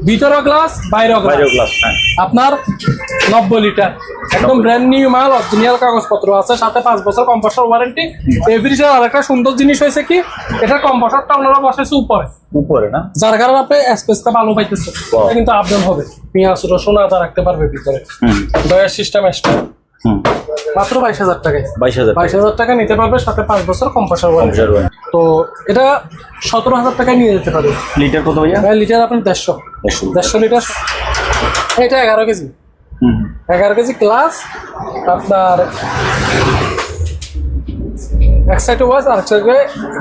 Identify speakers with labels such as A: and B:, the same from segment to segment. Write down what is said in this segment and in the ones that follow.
A: ভিতরে গ্লাস বাইরেও গ্লাস। আপনার 90 লিটার একদম ব্র্যান্ড নিউ মাল, অরিজিনাল কাগজপত্র আছে, সাথে 5 বছর কম্প্রেসর ওয়ারেন্টি। এই ফ্রিজের আরেকটা সুন্দর জিনিস হয়েছে কি, এটা কম্প্রেসরটা ওনারা বসেছে উপরে না, যার কারণে আপনি স্পেসটা ভালো পাইতেছে। এটা কিন্তু আপডাউন হবে, পেঁয়াজ রসুন আদা রাখতে পারবে ভিতরে। ডয়ার সিস্টেম এক্সট্রা মাত্র 22,000 টাকায়। 22,000 টাকা নিতে পারবে, সাথে 5 বছর কম্প্রেসর ওয়ারেন্টি। তো এটা 17,000 টাকায় নিয়ে যেতে পারবে।
B: লিটার কত ভাইয়া?
A: লিটার আপনার 150 লিটার। এটা 11 কেজি। 11 কেজি গ্লাস আপনার এক সাইডে ওয়াজ আর এক সাইডে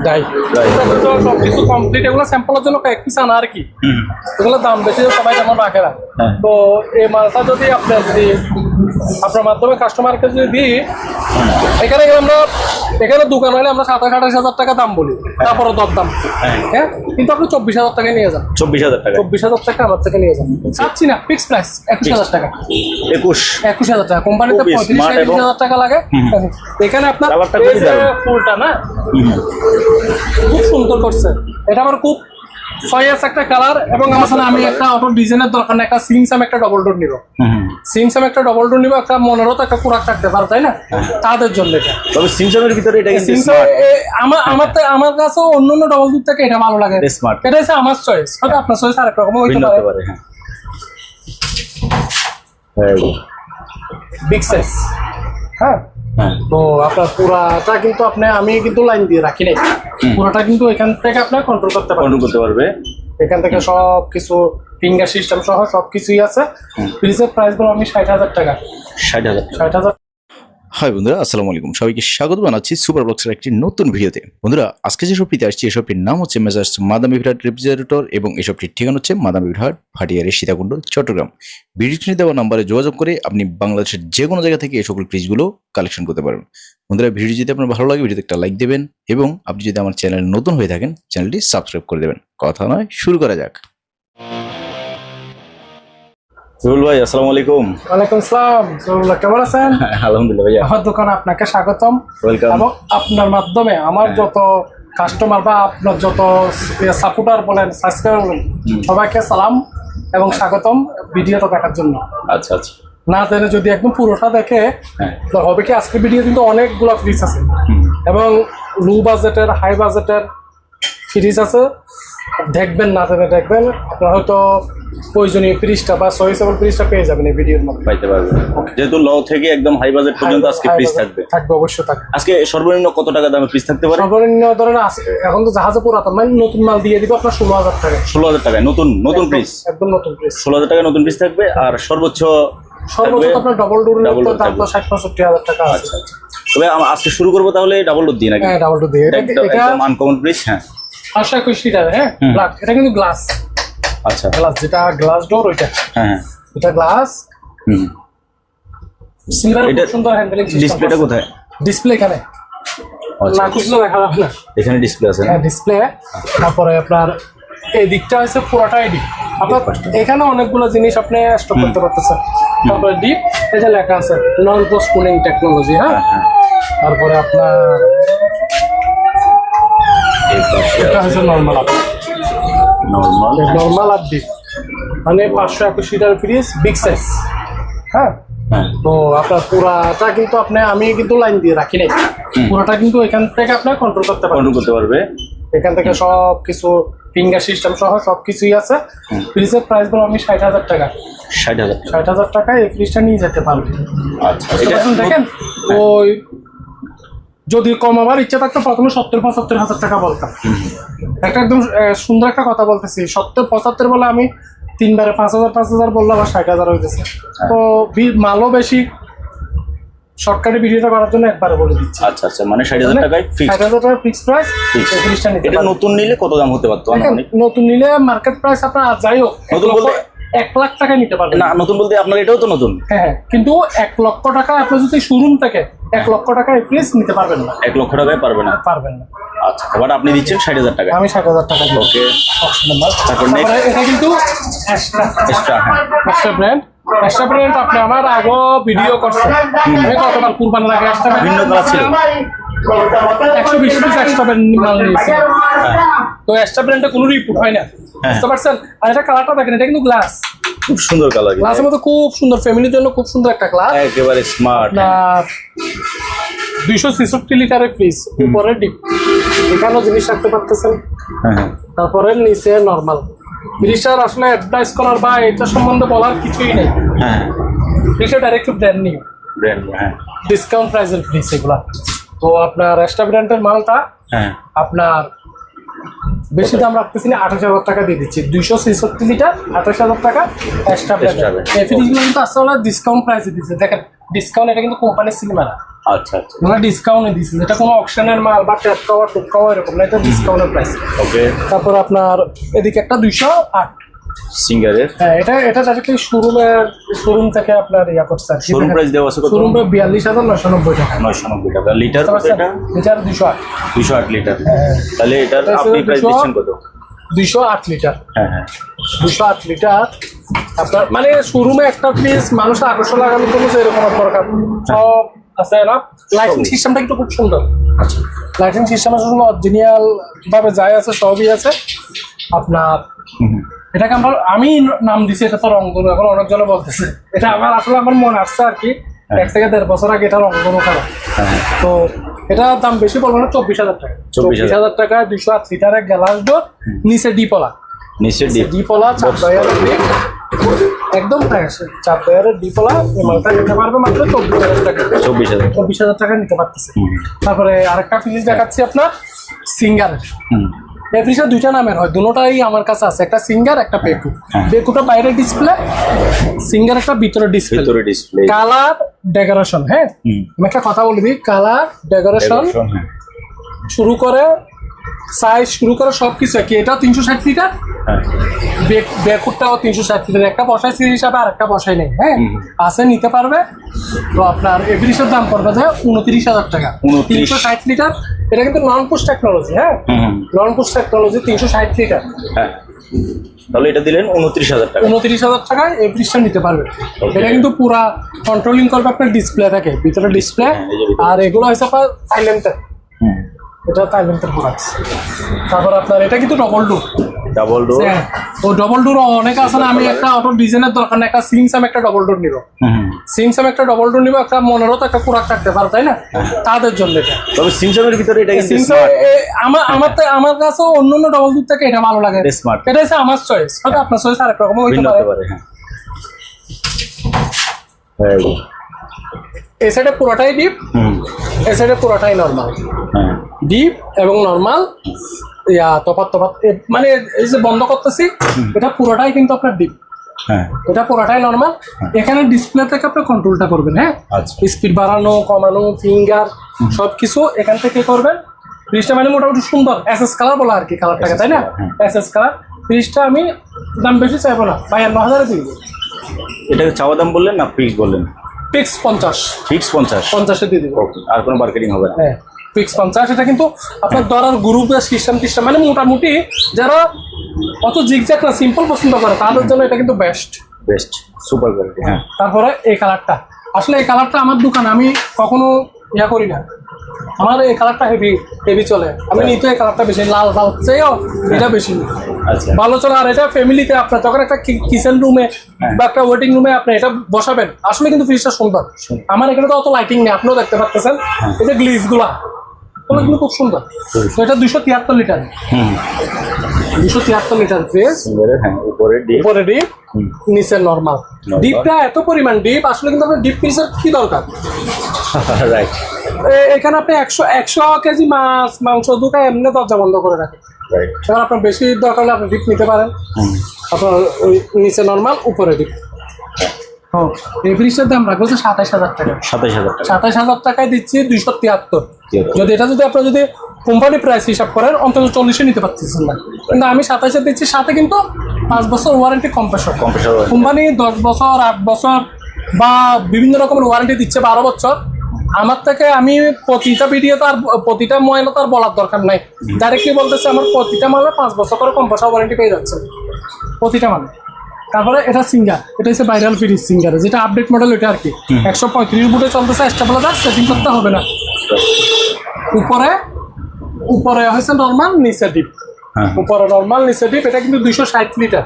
A: ডাই। সবকিছু কমপ্লিট। এগুলো স্যাম্পলের জন্য কয়েক পিস আনা আর কি, এগুলো দাম বেশি সবাই যেমন রাখে না। তো এই মালটা যদি আপনার মাধ্যমে কাস্টমারকে যদি দিই, এখানে আমরা দোকান হলে আমরা 27-28,000 টাকা দাম বলি, তারপরে দরদাম। হ্যাঁ, কিন্তু আপনি 24,000 টাকায় নিয়ে যান। 24,000 টাকা আমার থেকে নিয়ে যান। চাচ্ছি না, ফিক্স প্রাইস 21,000 টাকা। 21,000 টাকা। কোম্পানিতে 35-40,000 টাকা লাগে। এখানে আপনার ফুলটা না খুব সুন্দর করছে। এটা আমার খুব চয়েস একটা কালার। এবং আমি একটা অটো ডিজাইনের দরকার না, একটা সিমসাম একটা ডবল ডোর নিব। সিমসাম একটা ডবল ডোর নিব, একটা মনেরও তো একটা কুরাক থাকতে পারে, তাই না? তাদের জন্য এটা। তবে সিমসামের ভিতরে এটা আমার কাছে অন্য ডবল ডোর থেকে এটা ভালো লাগে। এটা হচ্ছে আমার চয়েস, হয়তো আপনার চয়েস আরেক রকম হইতে পারে। Big size. হ্যাঁ, তো আপনার পুরাটা কিন্তু আমি কিন্তু লাইন দিয়ে রাখি নাই, পুরাটা কিন্তু এখান থেকে আপনার কন্ট্রোল করতে পারবে। এখান থেকে সবকিছু ফিঙ্গার সিস্টেম সহ সবকিছুই আছে। ফ্রিজের প্রাইস বলো আমি 60,000 টাকা। 60,000।
C: হাই বন্ধুরা, আসসালামু আলাইকুম। সবাইকে স্বাগত জানাচ্ছি সুপার ব্লগসের একটি নতুন ভিডিওতে। বন্ধুরা, আজকে যে শপটিতে আসছি, এই শপটির নাম হচ্ছে মেসার্স মাদামি ভিরাট রেফ্রিজারেটর এবং এই শপটির ঠিকানা হচ্ছে মাদামি ভিরাট, ভাটিয়ারি, সীতাকুণ্ড, চট্টগ্রাম। ভিডিওটি দেওয়া নাম্বারে যোগাযোগ করে আপনি বাংলাদেশের যে কোনো জায়গা থেকে এই সকল ফ্রিজগুলো কালেকশন করতে পারবেন। বন্ধুরা, ভিডিও যদি আপনার ভালো লাগে, ভিডিওতে একটা লাইক দেবেন এবং আপনি যদি আমার চ্যানেলে নতুন হয়ে থাকেন, চ্যানেলটি সাবস্ক্রাইব করে দেবেন। কথা নয়, শুরু করা যাক।
B: জুয়েল ভাই, আসসালামু আলাইকুম।
A: ওয়ালাইকুম আসসালাম। জুয়েল, কেমন আছেন?
B: আলহামদুলিল্লাহ ভাইয়া।
A: আমার দোকানে আপনাকে স্বাগতম। এবং আপনার মাধ্যমে আমার যত কাস্টমার বা আপনার যত সাপোর্টার বলেন, সাবস্ক্রাইবার বলেন, সবাইকে সালাম এবং স্বাগতম ভিডিওটা দেখার জন্য।
B: আচ্ছা,
A: না জেনে যদি একদম পুরোটা দেখে তো হবে কি, আজকের ভিডিও কিন্তু অনেকগুলো ফ্রিজ আছে এবং লো বাজেটের, হাই বাজেটের ফ্রিজ আছে। দেখবেন, না জেনে দেখবেন, আপনার হয়তো প্রয়োজনীয় ফ্রিজটা বা চয়েসেবল ফ্রিজটা পেয়ে যাবেন এই ভিডিওর মধ্যে,
B: পাইতে পারবেন। যেহেতু লো থেকে একদম হাই বাজেট পর্যন্ত আজকে ফ্রিজ থাকবে,
A: অবশ্যই থাকবে।
B: আজকে সর্বনিম্ন কত টাকা দামে ফ্রিজ থাকতে পারে?
A: সর্বনিম্ন ধরেন এখন তো জাহাজে পুরাতন মানে নতুন মাল দিয়ে দিব আপনার 16,000 টাকা।
B: 16,000 টাকায় নতুন ফ্রিজ,
A: একদম নতুন ফ্রিজ।
B: 16,000 টাকায় নতুন ফ্রিজ থাকবে। আর সর্বোচ্চ আপনার
A: ডবল ডোরের দাম তো 60-65,000 টাকা আছে।
B: আচ্ছা। তবে আজকে শুরু করবো তাহলে ডাবল ডোর দিয়ে নাকি?
A: হ্যাঁ, ডাবল ডোর দিয়ে।
B: এটা আনকমন ফ্রিজ। হ্যাঁ,
A: 521 লিটার। হ্যাঁ, এটা কিন্তু গ্লাস।
B: আচ্ছা,
A: গ্লাস, যেটা গ্লাস ডোর ওইটা।
B: হ্যাঁ,
A: এটা গ্লাস। সিলভার, খুব সুন্দর হ্যান্ডেলিং সিস্টেম।
B: ডিসপ্লেটা কোথায়?
A: ডিসপ্লে এখানে না, খুঁজলে দেখা যাবে না।
B: এখানে ডিসপ্লে আছে।
A: হ্যাঁ, ডিসপ্লে। তারপরে আপনার এই দিকটা হচ্ছে পুরোটা এডিট। আপনার এখানে অনেকগুলো জিনিস আপনি স্টক করতে পারতেছেন। তারপরে ডিপ, এই যে লেখা আছে নন পোস্ট কুলিং টেকনোলজি। হ্যাঁ, তারপরে আপনার এটা হচ্ছে নর্মাল আর ডিপ, মানে 521 লিটার ফ্রিজ, বিগ সাইজ। হ্যাঁ, তো আপনার পুরাটা কিন্তু আমি কিন্তু লাইন দিয়ে রাখি নাই, পুরাটা কিন্তু এখান থেকে আপনার কন্ট্রোল করতে পারবে। এখান থেকে সবকিছু ফিঙ্গার সিস্টেম সহ সবকিছুই আছে। ফ্রিজের প্রাইস বলো আমি 60,000 টাকা। 60,000 টাকায় এই ফ্রিজটা নিয়ে যেতে পারবে।
B: আচ্ছা,
A: দেখেন, ওই যদি কমাবার ইচ্ছা থাকতো প্রথমে 70-75,000 টাকা বলতাম। একটা একদম সুন্দর একটা কথা বলতেছি, 70-75 বলে আমি 3 বারে 5,000 বললাম, আর 60,000 হয়েছে। তো মালও বেশি, শর্টকাটে ভিডিওটা করার জন্য একবারে বলে দিচ্ছি।
B: আচ্ছা, মানে 60,000 টাকায় ফিক্স।
A: 60,000 টাকা ফিক্স প্রাইস। ফ্রিজটা নিতে
B: এটা নতুন নিলে কত দাম হতে পারতো?
A: নতুন নিলে মার্কেট প্রাইস আপনার যাই হোক,
B: নতুন বলতে
A: 1 লাখ টাকা নিতে পারবেন।
B: না, নতুন বলতে আপনার এটাও তো নতুন।
A: হ্যাঁ, কিন্তু 1 লক্ষ টাকা আপনি যদি শোরুম থেকে 1 লক্ষ টাকা এই ফ্রিজ নিতে পারবেন না।
B: 1 লক্ষ টাকায় পারবেন না। আচ্ছা, বাট আপনি দিচ্ছেন 60,000 টাকা।
A: আমি 60,000 টাকা দিই।
B: ওকে,
A: তারপরে এটা কিন্তু এক্সট্রা ব্র্যান্ড। এক্সট্রা ব্র্যান্ড আপনি আমার আগে ভিডিও করছেন, আমি কতবার কুরবানির আগে এক্সট্রা
B: ভিন্ন কালার ছিল।
A: 120 পিস এক্সট্রা ব্র্যান্ড মাল নিয়েছি। তো এক্সট্রা ব্র্যান্ডে কোনো রিপোর্ট হয় না,
B: হ্যাঁ।
A: বুঝতে পারছেন? আর এটা কালারটা দেখেন, এটা কিন্তু গ্লাস,
B: খুব সুন্দর কালার,
A: গ্লাসের মতো খুব সুন্দর, ফ্যামিলির জন্য খুব সুন্দর একটা গ্লাস।
B: একেবারে স্মার্ট।
A: আপনার 266 লিটারের ফ্রিজ, উপরে ডিপ, এখানেও জিনিস রাখতে পারতেছেন।
B: হ্যাঁ
A: তারপরে নিচে নর্মাল। ফ্রিজটার আসলে অ্যাডভাইস করার বা এটা সম্বন্ধে বলার কিছুই নেই।
B: হ্যাঁ,
A: ফ্রিজটা ডাইরেক্ট ব্র্যান্ড নিউ,
B: ব্র্যান্ড, হ্যাঁ
A: ডিসকাউন্ট প্রাইসের ফ্রিজ এগুলা। তো আপনার এক্সট্রা ব্র্যান্ডের মালটা
B: হ্যাঁ।
A: আপনার বেশি দাম রাখতেছি না, 28,000 টাকা দিয়ে দিচ্ছি। 266 লিটার, 28,000 টাকা এক্সট্রা ব্র্যান্ড। এই ফ্রিজগুলো কিন্তু আসলে ডিসকাউন্ট প্রাইসে দিচ্ছে, দেখেন ডিসকাউন্ট, এটা কিন্তু কোম্পানির সিনেমা না,
B: আচ্ছা আচ্ছা,
A: ওরা ডিসকাউন্টে দিচ্ছে, এটা কোনো অপশনের মাল বা ট্যাপ কাওয়ার টুপ কাওয়ার এরকম না, এটা ডিসকাউন্টের প্রাইস।
B: ওকে।
A: তারপর আপনার এদিকে একটা 208,
B: সিঙ্গারের
A: হ্যাঁ এটা ডাইরেক্টলি শোরুম থেকে আপনার ইয়া করছে আর কি।
B: শোরুম প্রাইস দেওয়া আছে কত?
A: শোরুমে 42,990 টাকা।
B: 990 টাকা লিটার।
A: বুঝতে পারছেন?
B: এটা
A: লিটার 208,
B: 208 লিটার।
A: হ্যাঁ।
B: তাহলে এটার
A: এটা
B: আপনি
A: হচ্ছে
B: প্রাইস
A: 208
B: দিচ্ছেন কত?
A: 208 লিটার।
B: হ্যাঁ হ্যাঁ,
A: 208 লিটার আপনার মানে শোরুমে একটা ফ্রিজ মানুষের আকর্ষণ লাগানোর জন্য যে এরকম দরকার সব আছে না। লাইটিং সিস্টেমটা কিন্তু খুব সুন্দর, লাইটিং সিস্টেমের জন্য অরিজিনাল ভাবে যাই আছে সবই আছে আপনার। এটাকে আমি নাম দিছি, এটা তো রংধনু, এখন অনেকজনে বলতেছে, এটা আসলে আমার মনে আসছে আর কি, 1 থেকে 1.5 বছর আগে এটা রংধনু খেলা। তো এটার দাম বেশি বলবো না, 24,000 টাকা। 24,000 টাকা 208 লিটারের গ্লাস ডোর, নিচে ডিপলা,
B: নিচে
A: ডিপলা 4 ডয়ারের ডিপ, একদম ফ্রেশ 4 ডয়ারের ডিপলা। এই মালটা নিতে পারবে মাত্র 24,000 টাকা। 24,000 টাকা নিতে পারতেছে। তারপরে আরেকটা ফ্রিজ দেখাচ্ছি আপনার, সিঙ্গারের। এই ফ্রিজটা 2টা নামের হয়, দুটোটাই আমার কাছে আছে, একটা সিঙ্গার একটা বেকু। বেকুটা বাইরে ডিসপ্লে, সিঙ্গার একটা ভিতরে ডিসপ্লে, কালার ডেকোরেশন। হ্যাঁ, আমি একটা কথা বলে দিই, কালার ডেকোরেশন শুরু করে সাইজ শুরু করে সবকিছু কি। এটা 360 লিটার, বেকুটটাও 360 লিটার, একটা বসাই সিরিজ হিসাবে আর একটা বসাই নেই। হ্যাঁ, আছে, নিতে পারবে। তো আপনার এই ফ্রিজের দাম পড়বে 29,000 টাকা। 360 লিটার, এটা কিন্তু নন পুশ টেকনোলজি। হ্যাঁ, নন পুশ টেকনোলজি, 360 লিটার।
B: হ্যাঁ, তাহলে এটা দিলেন 29,000 টাকা।
A: 29,000 টাকায় এই ফ্রিজটা নিতে পারবে। এটা কিন্তু পুরা কন্ট্রোলিং করবে আপনার ডিসপ্লে থাকে, ভিতরে ডিসপ্লে। আর এগুলো হয়েছে আপনার থাইল্যান্ডের, এটা থাইল্যান্ডের প্রোডাক্ট। তারপর আপনার এটা কিন্তু ডবল ডোর।
B: ডাবল ডোর,
A: ও ডবল ডোর অনেক আছে না, আমি একটা অটো ডিজাইনের দরকার না, একটা সিমসাম একটা ডবল ডোর নিব, সিমসাম একটা ডবল ডোর নিব, একটা মনেরও তো একটা প্রোডাক্ট থাকতে পারে, তাই না? তাদের জন্য এটা।
B: তবে সিমসামের ভিতরে এটা কিন্তু
A: সিমসাম আমার কাছে অন্য ডবল ডোর থেকে এটা ভালো লাগে,
B: স্মার্ট।
A: এটা হচ্ছে আমার চয়েস, হয়তো আপনার চয়েস আরেক রকম হইতে পারে।
B: হ্যাঁ,
A: এই সাইডে পুরোটাই ডিপ, এই সাইডে পুরোটাই নর্মাল। ডিপ এবং নর্মাল ইয়া তফাৎ মানে এই যে বন্ধ করতেছি, এটা পুরোটাই কিন্তু আপনার ডিপ, এটা পুরোটাই নর্মাল। এখানে ডিসপ্লে থেকে আপনি কন্ট্রোলটা করবেন। হ্যাঁ, স্পিড বাড়ানো কমানো ফিঙ্গার সবকিছু এখান থেকে করবেন। ফ্রিজটা মানে মোটামুটি সুন্দর, এসএস কালার বলা আর কি কালারটাকে, তাই না? SS colour. ফ্রিজটা আমি দাম বেশি চাইবো না, 52,000 দিয়ে দিবো।
B: এটাকে চাওয়া দাম বললেন না ফিক্স বললেন?
A: ফিক্স 50,
B: ফিক্স 50
A: দিয়ে দিবো।
B: আর কোনো মার্কেটিং হবে না?
A: হ্যাঁ, ফিক্স 50। এটা কিন্তু আপনার ধরার গ্রুপের সিস্টেম মানে মোটামুটি যারা অত জিগজ্যাগ না, সিম্পল পছন্দ করে, তাদের জন্য এটা কিন্তু বেস্ট
B: সুপার কোয়ালিটি। হ্যাঁ,
A: তারপরে এই কালারটা, আসলে এই কালারটা আমার দোকানে আমি কখনো ইয়া করি না, আমার এই কালারটা হেভি চলে। আমি নিতে এই কালারটা বেশি, লাল চেয়েও এটা বেশি ভালো চলে। আর এটা ফ্যামিলিতে আপনার যখন একটা কিচেন রুমে বা একটা ওয়েটিং রুমে আপনি এটা বসাবেন, আসলে কিন্তু ফ্রিজটা সুন্দর। আমার এখানে তো অত লাইটিং নেই, আপনিও দেখতে পাচ্ছেন, এই যে গ্লিজ গুলা কিন্তু খুব সুন্দর। তো এটা 273 লিটার, 273 লিটার ফ্রিজ। উপরে ডিপ, নিচে নর্মাল। ডিপটা এত পরিমাণ ডিপ, আসলে কিন্তু আপনার ডিপ ফ্রিজের কি দরকার? এখানে আপনি 100 কেজি মাংস দুটাই এমনি দরজা বন্ধ করে রাখেন। এবার আপনার বেশি দরকার হলে আপনি ডিপ নিতে পারেন। আপনার ওই নিচে নর্মাল, উপরে ডিপ। এই ফ্রিজটার দাম রাখবো 27,000 টাকা। 27,000 টাকায় দিচ্ছি 273। যদি আপনার যদি কোম্পানি প্রাইস হিসাব করেন অন্তত 40-এ নিতে পারতেছেন না, কিন্তু আমি 27-এ দিচ্ছি। সাথে কিন্তু 5 বছর ওয়ারেন্টি কম্প্রেসর। কোম্পানি 10 বছর 8 বছর বা বিভিন্ন রকমের ওয়ারেন্টি দিচ্ছে 12 বছর। আমার থেকে আমি প্রতিটা ভিডিও তো আর প্রতিটা ময়লা তো আর বলার দরকার নাই, ডাইরেক্টলি বলতেছে আমার প্রতিটা মালে 5 বছর করে কম্প্রেসর ওয়ারেন্টি পেয়ে যাচ্ছে প্রতিটা মালে। তারপরে এটা সিঙ্গার, এটা হচ্ছে ভাইরাল ফ্রিজ সিঙ্গার, যেটা আপডেট মডেল, এটা আর কি 135 বুটে চলতেছে। স্টেবিলাইজার সেটিং করতে হবে না। উপরে হয়েছে নর্মাল, নিচে ডিপ।
B: হ্যাঁ।
A: উপরে নর্মাল নিচে ডিপ, এটা কিন্তু 260 লিটার।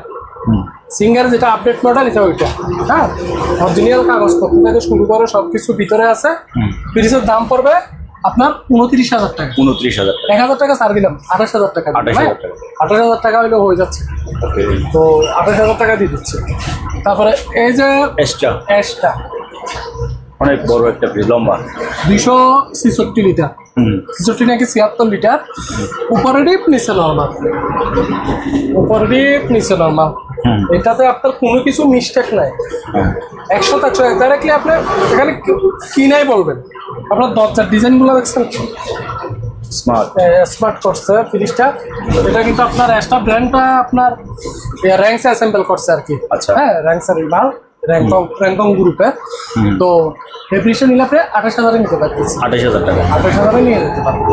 A: সিঙ্গার যেটা আপডেট মডেল এটা ওইটা, হ্যাঁ। অরিজিনাল কাগজপত্র থেকে শুরু করে সবকিছু ভিতরে আছে। ফ্রিজের দাম পড়বে আপনার 29,000 টাকা।
B: 29,000 টাকা।
A: 1,000 টাকা ছাড় দিলাম, 28,000 টাকা।
B: 28,000 টাকা।
A: 28,000 টাকা হইলে হয়ে যাচ্ছে, তো 28,000 টাকা দিয়ে দিচ্ছে। তারপরে এই যে অ্যাশটা
B: অনেক বড় একটা ফ্রিজ, লম্বা।
A: 266 লিটার, 66 নাকি 76 লিটার। উপরে ডিপ নিচে নর্মাল, উপরে ডিপ নিচে নর্মাল। এটাতে আপনার কোনো কিছু মিস্টেক নাই, 100 ডাইরেক্টলি আপনি এখানে কি নাই বলবেন। আপনার দরজার ডিজাইনগুলো দেখছেন, স্মার্ট করছে ফ্রিজটা। এটা কিন্তু আপনার অ্যাশটা ব্র্যান্ডটা আপনার র্যাঙ্কসে অ্যাসেম্বল করছে আর কি।
B: আচ্ছা।
A: হ্যাঁ, র্যাঙ্কসের মাল, র্যাঙ্কং গ্রুপের। তো এই ফ্রিজটা নিলে আপনি 28,000 নিতে পারতেছি।
B: 28,000 টাকা।
A: 28,000 নিয়ে যেতে পারবেন।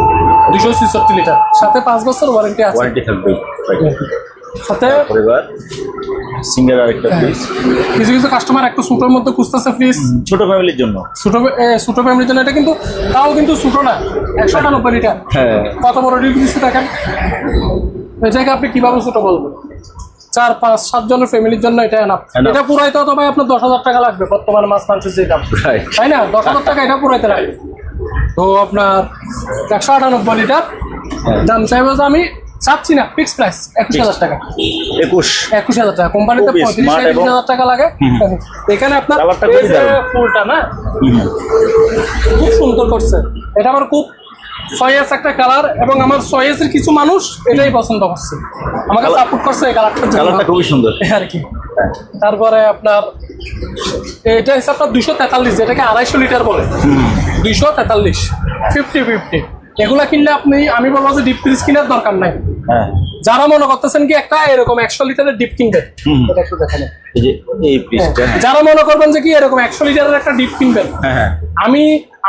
A: 266 লিটার, সাথে 5 বছর ওয়ারেন্টি আছে।
B: ওয়ারেন্টি থাকবে।
A: সাথে
B: পরিবার সিঙ্গার আরেকটা ফ্রিজ।
A: কিছু কিছু কাস্টমার একটু ছোটোর মধ্যে খুঁজতেছে ফ্রিজ,
B: ছোট ফ্যামিলির জন্য।
A: ছোট ফ্যামিলির জন্য এটা কিন্তু, তাও কিন্তু ছোটো না, 198 লিটার।
B: হ্যাঁ।
A: কত বড় ডিপ দিচ্ছে দেখেন। এটাকে আপনি কিভাবে ছোট বলবেন? 4, 5, 7 জনের ফ্যামিলির জন্য এটা এনাফ। এটা পুরাইতে তো ভাই আপনার 10,000 টাকা লাগবে, বর্তমানে মাছ মাংসের যে দাম, তাই না? 10,000 টাকা এটা পুরাইতে লাগবে। তো আপনার 198 লিটার দাম চাইবো যে আমি চাচ্ছি না, ফিক্স প্রাইস 21,000 টাকা। 21,000 টাকা। কোম্পানিতে 35,000 টাকা লাগে। এখানে আপনার ফুলটা না খুব সুন্দর করছে, এটা আমার খুব চয়েস একটা কালার, এবং আমার চয়েসের কিছু মানুষ এটাই পছন্দ করছে, আমাকে সাপোর্ট করছে এই কালারটা
B: খুবই সুন্দর
A: আর কি। তারপরে আপনার এটা হচ্ছে আপনার 243, যেটাকে 250 লিটার বলে। 243 50-50 এগুলা কিনলে আমি বলবো যে ডিপ ফ্রিজ কেনার দরকার নাই। যারা মনে করতেছেন কি একটা এরকম 100 লিটারের ডিপ কিনবেন, এটা একটু দেখেন। যারা মনে করবেন যে কি এরকম 100 লিটারের একটা ডিপ কিনবেন,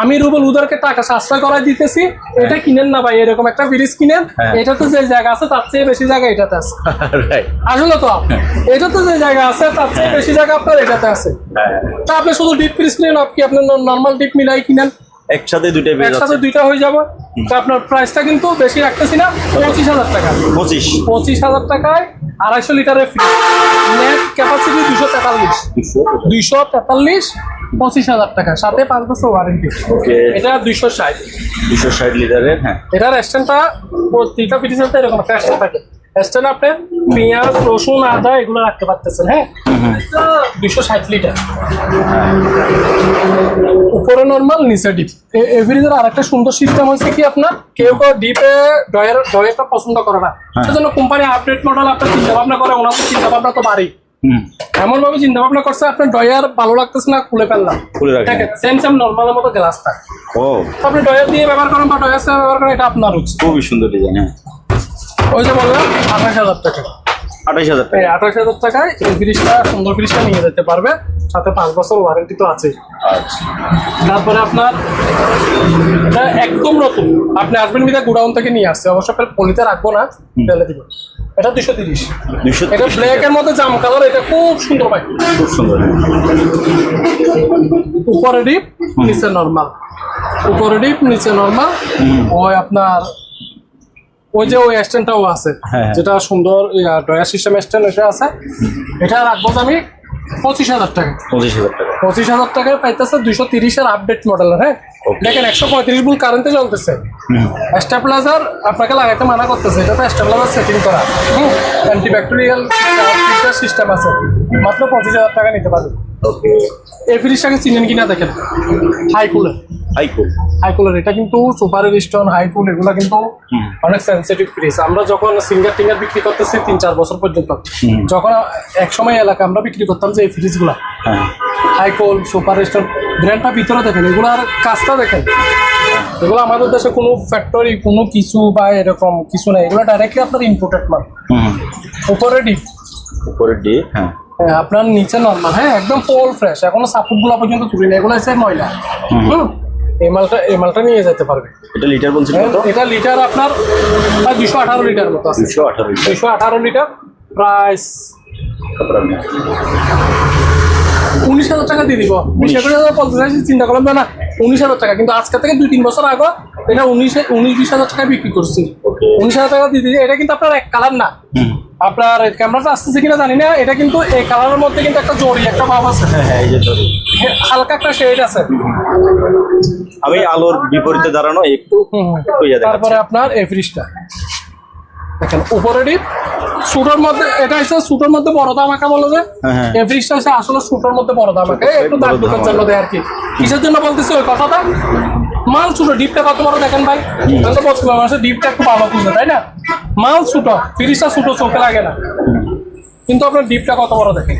A: আমি রুবেল উদারকে টাকা সাশ্রয় করাই দিতেছি, এটা কিনেন না ভাই, এরকম একটা ফ্রিজ কিনেন। এটা তো যে জায়গা আছে তার চেয়ে বেশি জায়গা এটাতে আছে। আসলে তো এটা তো যে জায়গা আছে তার চেয়ে বেশি জায়গা আপনার এটাতে আছে। তা আপনি শুধু ডিপ ফ্রিজ কিনেন, আপনি আপনার নর্মাল ডিপ মিলাই কিনেন,
B: একসাথে দুইটা
A: হয়ে যাবে। তো আপনার প্রাইসটা কিন্তু বেশি রাখতেছি না, 25,000 টাকা। 25,000 টাকায় 250 লিটারের ফ্রিজ, নেট ক্যাপাসিটি 243, 25,000 টাকা, সাথে 5 বছর ওয়ারেন্টি। এটা 260
B: লিটারের। হ্যাঁ,
A: এটার স্ট্যান্ডটা প্রতিটা ফ্রিজের এরকম একটা স্ট্যান্ড থাকে। স্ট্যান্ড আপনি পেঁয়াজ, রসুন, আদা এগুলো রাখতে পারতেছেন। হ্যাঁ, 260 লিটার, উপরে নর্মাল নিচে ডিপ। এই ফ্রিজের আরেকটা সুন্দর সিস্টেম হচ্ছে কি, আপনার কেউ ডিপে ডয়ারটা পছন্দ করে না, সেজন্য কোম্পানি আপডেট মডেল আপনার চিন্তা ভাবনা করে, ওনার চিন্তা ভাবনা তো বাড়ি এমন ভাবে চিন্তা ভাবনা করছে, আপনার ডয়ার ভালো লাগতেছে না, খুলে ফেললাম, সেম নর্মালের মতো গ্লাস থাকে। আপনি ডয়ার দিয়ে ব্যবহার করেন বা ডয়ার ব্যবহার করেন, এটা আপনার হচ্ছে
B: খুবই সুন্দর ডিজাইন। হ্যাঁ,
A: ওই যে বললাম 28,000 টাকা।
B: 28,000 টাকা।
A: 28,000 টাকায় এই ফ্রিজটা, সুন্দর ফ্রিজটা নিয়ে যেতে পারবে, সাথে 5 বছর ওয়ারেন্টি তো আছে। তারপরে আপনার এটা একদম নতুন, আপনি আসবেন মিলে গোডাউন থেকে নিয়ে আসছে, অবশ্য পলিতে রাখবো না, ফেলে দিব। এটা 230, এটা ব্ল্যাকের মধ্যে জাম কালার, এটা খুব সুন্দর ভাই,
B: খুব সুন্দর।
A: উপরে ডিপ নিচে নর্মাল, উপরে ডিপ নিচে নর্মাল। ওই আপনার ওই যে ওই স্ট্যান্ডটাও আছে, যেটা সুন্দর ডয়ার সিস্টেম স্ট্যান্ড, এটা আছে। এটা রাখবো আমি 25,000 টাকা। 25,000 টাকায় পাইতেছে 230-এর আপডেট মডেলের। হ্যাঁ, দেখেন 135 ভোল্ট কারেন্টে চলতেছে। স্টেবিলাইজার আপনাকে লাগাইতে মানা করতেছে, এটা তো স্টেবিলাইজার সেটিং করা। অ্যান্টিব্যাকটেরিয়াল সিস্টেম আছে, মাত্র 25,000 টাকা নিতে পারবেন। এই ফ্রিজটাকে চিনেন কিনা দেখেন, হাইকুলার। এটা কিন্তু সুপার স্টোন, হাইকুল এগুলো কিন্তু অনেক সেন্সিটিভ ফ্রিজ। আমরা যখন সিঙ্গার টিঙ্গার বিক্রি করতেছি 3-4 বছর পর্যন্ত, যখন এক সময় এলাকা আমরা বিক্রি করতাম যে এই ফ্রিজগুলা, হাইকুল, সুপার স্টোন ব্র্যান্ডটা ভিতরে দেখেন, এগুলার কাজটা দেখেন। এগুলো আমাদের দেশে কোনো ফ্যাক্টরি কোনো কিছু বা এরকম কিছু নেই, এগুলো ডাইরেক্টলি আপনার ইম্পোর্টেড মাল। উপরে ডিপ, হ্যাঁ, আপনার নিচে নর্মাল। হ্যাঁ, একদম ফুল ফ্রেশ, এখনো সাপোর্ট গুলো পর্যন্ত তুলি না, এগুলো হচ্ছে ময়লা। এই মালটা নিয়ে যেতে পারবে।
B: এটা লিটার বলছেন কত?
A: এটা লিটার আপনার 218 লিটার মতো আছে। 218 লিটার, প্রাইস 19,000 টাকা দিয়ে দিব। 19,050 চিন্তা করলাম না, 19,000 টাকা, কিন্তু আজকে থেকে 2-3 বছর আগে এটা 19-20,000 টাকায় বিক্রি করছি।
B: ওকে
A: 19,000 টাকা দিয়ে দিচ্ছি। এটা কিন্তু আপনার এক কালার না, আপনার ক্যামেরাটা আসতেছে কিনা জানি না, এটা কিন্তু এই কালারের মধ্যে কিন্তু একটা জড়ি একটা ভাব আছে,
B: হ্যাঁ এই যে ধরুন
A: হালকা একটা শেড আছে।
B: আমি আলোর বিপরীতে দাঁড়ানো একটু ইয়ে দেখাচ্ছি।
A: তারপরে আপনার এই ফ্রিজটা দেখেন উপরে ডিপ সুটোর মধ্যে, এটা হচ্ছে সুটোর মধ্যে বড় ধামাকা বলে যে
B: হ্যাঁ।
A: এই ফ্রিজটা হচ্ছে আসলে সুটোর মধ্যে বড় ধামাকা, একটু দাগ দুটোর জন্য দেয় আর কি। কিসের জন্য বলতেছি ওই কথাটা, মাল ছোট, ডিপটা কত বড় দেখেন ভাই, আমি তো বলছিলাম মানুষের ডিপটা একটু ভালো বুঝে তাই না, মাল ছোট, ফ্রিজটা ছোট চোখে লাগে না, কিন্তু আপনার ডিপটা কত বড় দেখেন।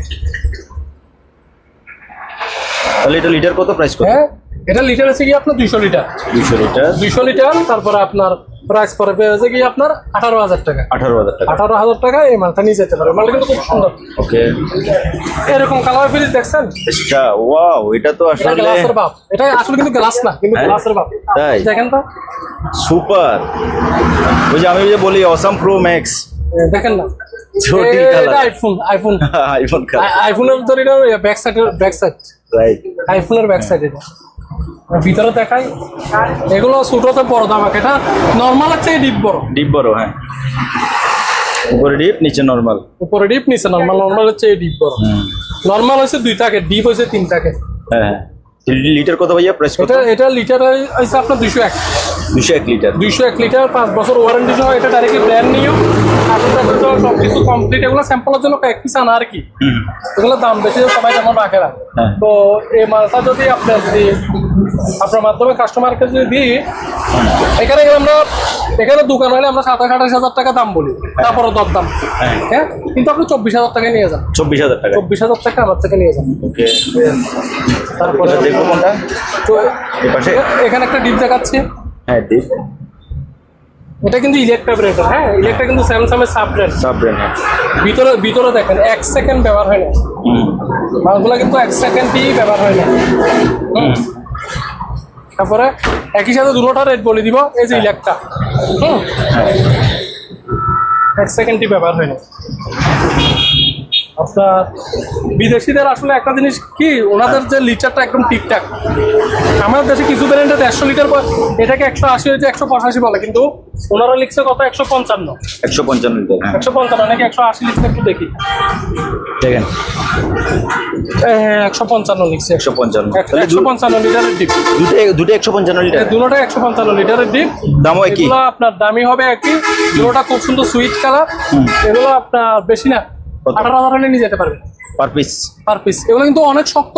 B: তাহলে এটা লিটার কত প্রাইস কত?
A: হ্যাঁ এটা লিটার আছে কি আপনার 200 লিটার,
B: 200 লিটার
A: 200 লিটার। তারপরে আপনার প্রাইস পড়বে হচ্ছে কি আপনার 18,000 টাকা,
B: 18,000 টাকা।
A: 18,000 টাকা এই মালটা নিয়ে যেতে পারে। মালটা কিন্তু খুব সুন্দর,
B: ওকে
A: এরকম কালার ফ্রিজ দেখছেন,
B: এটা ওয়াও, এটা তো
A: এটা
B: আসলে
A: গ্লাসের বাপ, এটা আসলে কিন্তু গ্লাস না, কিন্তু
B: হ্যাঁ?
A: গ্লাসের বাপ।
B: তাই?
A: দেখেন তো,
B: সুপার। ওই যে আমি যে বলি অসাম প্রো ম্যাক্স,
A: দেখেন না,
B: জটিল
A: এটা
B: colour.
A: IPhone, iPhone
B: iPhone colour,
A: আইফোনের ধরে back side, back side
B: right.
A: আইফোনের ব্যাক সাইড। এটা ভিতরে দেখাই, এগুলো ছোটতে বড় দাম, এটা নর্মাল হচ্ছে ডিপ বড়,
B: ডিপ বড়, হ্যাঁ উপরে ডিপ নিচে নরমাল।
A: উপরে ডিপ নিচে নর্মাল, নর্মাল হচ্ছে ডিপ বড়, নর্মাল হচ্ছে 2 থাকে, ডিপ হচ্ছে 3 থাকে।
B: হ্যাঁ লিটার কত ভাইয়া প্রাইস কত?
A: এটা এটা লিটার হচ্ছে আপনার 201,
B: 201 লিটার।
A: 201 লিটার, 5 বছর ওয়ারেন্টি সহ। এটা ডাইরেক্টলি ব্র্যান্ড নিউ, সবকিছু কমপ্লিট। এগুলো স্যাম্পলের জন্য কয়েক পিস আনা আর কি, এগুলো দাম বেশি, সবাই যেমন রাখে না।
B: হ্যাঁ।
A: তো এই মালটা যদি আপনার মাধ্যমে কাস্টমারকে যদি দিই, এখানে এখানে দোকান হলে আমরা 27-28 হাজার টাকা দাম বলি, তারপরে দরদাম,
B: হ্যাঁ।
A: হ্যাঁ, কিন্তু আপনি 24,000 টাকায় নিয়ে যান,
B: 24,000 টাকা।
A: 24,000 টাকা আমার থেকে নিয়ে যান।
B: ওকে
A: তারপরে
B: এটা দেখবো কোনটা?
A: তো
B: এই পাশে?
A: এখানে একটা ডিপ দেখাচ্ছি,
B: হ্যাঁ ডিপ,
A: এটা কিন্তু ইলেকট্রা ব্র্যান্ডের, হ্যাঁ ইলেকট্রা কিন্তু স্যামসাংয়ের সাব ব্র্যান্ড।
B: Sub brand.
A: ভিতরে ভিতরে দেখেন 1 সেকেন্ড ব্যবহার হয় না, মালগুলো কিন্তু 1 সেকেন্ডই ব্যবহার হয় না। তারপরে একই সাথে দুটোটা রেট বলে দিব, এই যে ইলেকট্রা 1 সেকেন্ডই ব্যবহার হয় না। আপনার বিদেশিদের আসলে একটা জিনিস কি, ওনাদের যে লিটারটা একদম ঠিকঠাক। আমাদের দেশে কিছু ব্র্যান্ডে 150 লিটার, এটাকে 180 হয়েছে 185 বলে, কিন্তু ওনারা লিখছে কত 155,
B: 155 লিটার। হ্যাঁ
A: 155 নাকি 180 লিখছে, একটু দেখি।
B: দেখেন
A: 155 লিখছে,
B: 155।
A: 155 লিটারের ডিপ,
B: দুটো 155 লিটার।
A: দুটোটা 155 লিটারের ডিপ।
B: দামও একই?
A: এগুলো আপনার দামি হবে একই, দুটোটা খুব সুন্দর সুইট কালার। এগুলো আপনার বেশি না, 18,000 হলে নিয়ে যেতে পারবে
B: পার পিস।
A: Per piece. এগুলো কিন্তু অনেক শক্ত,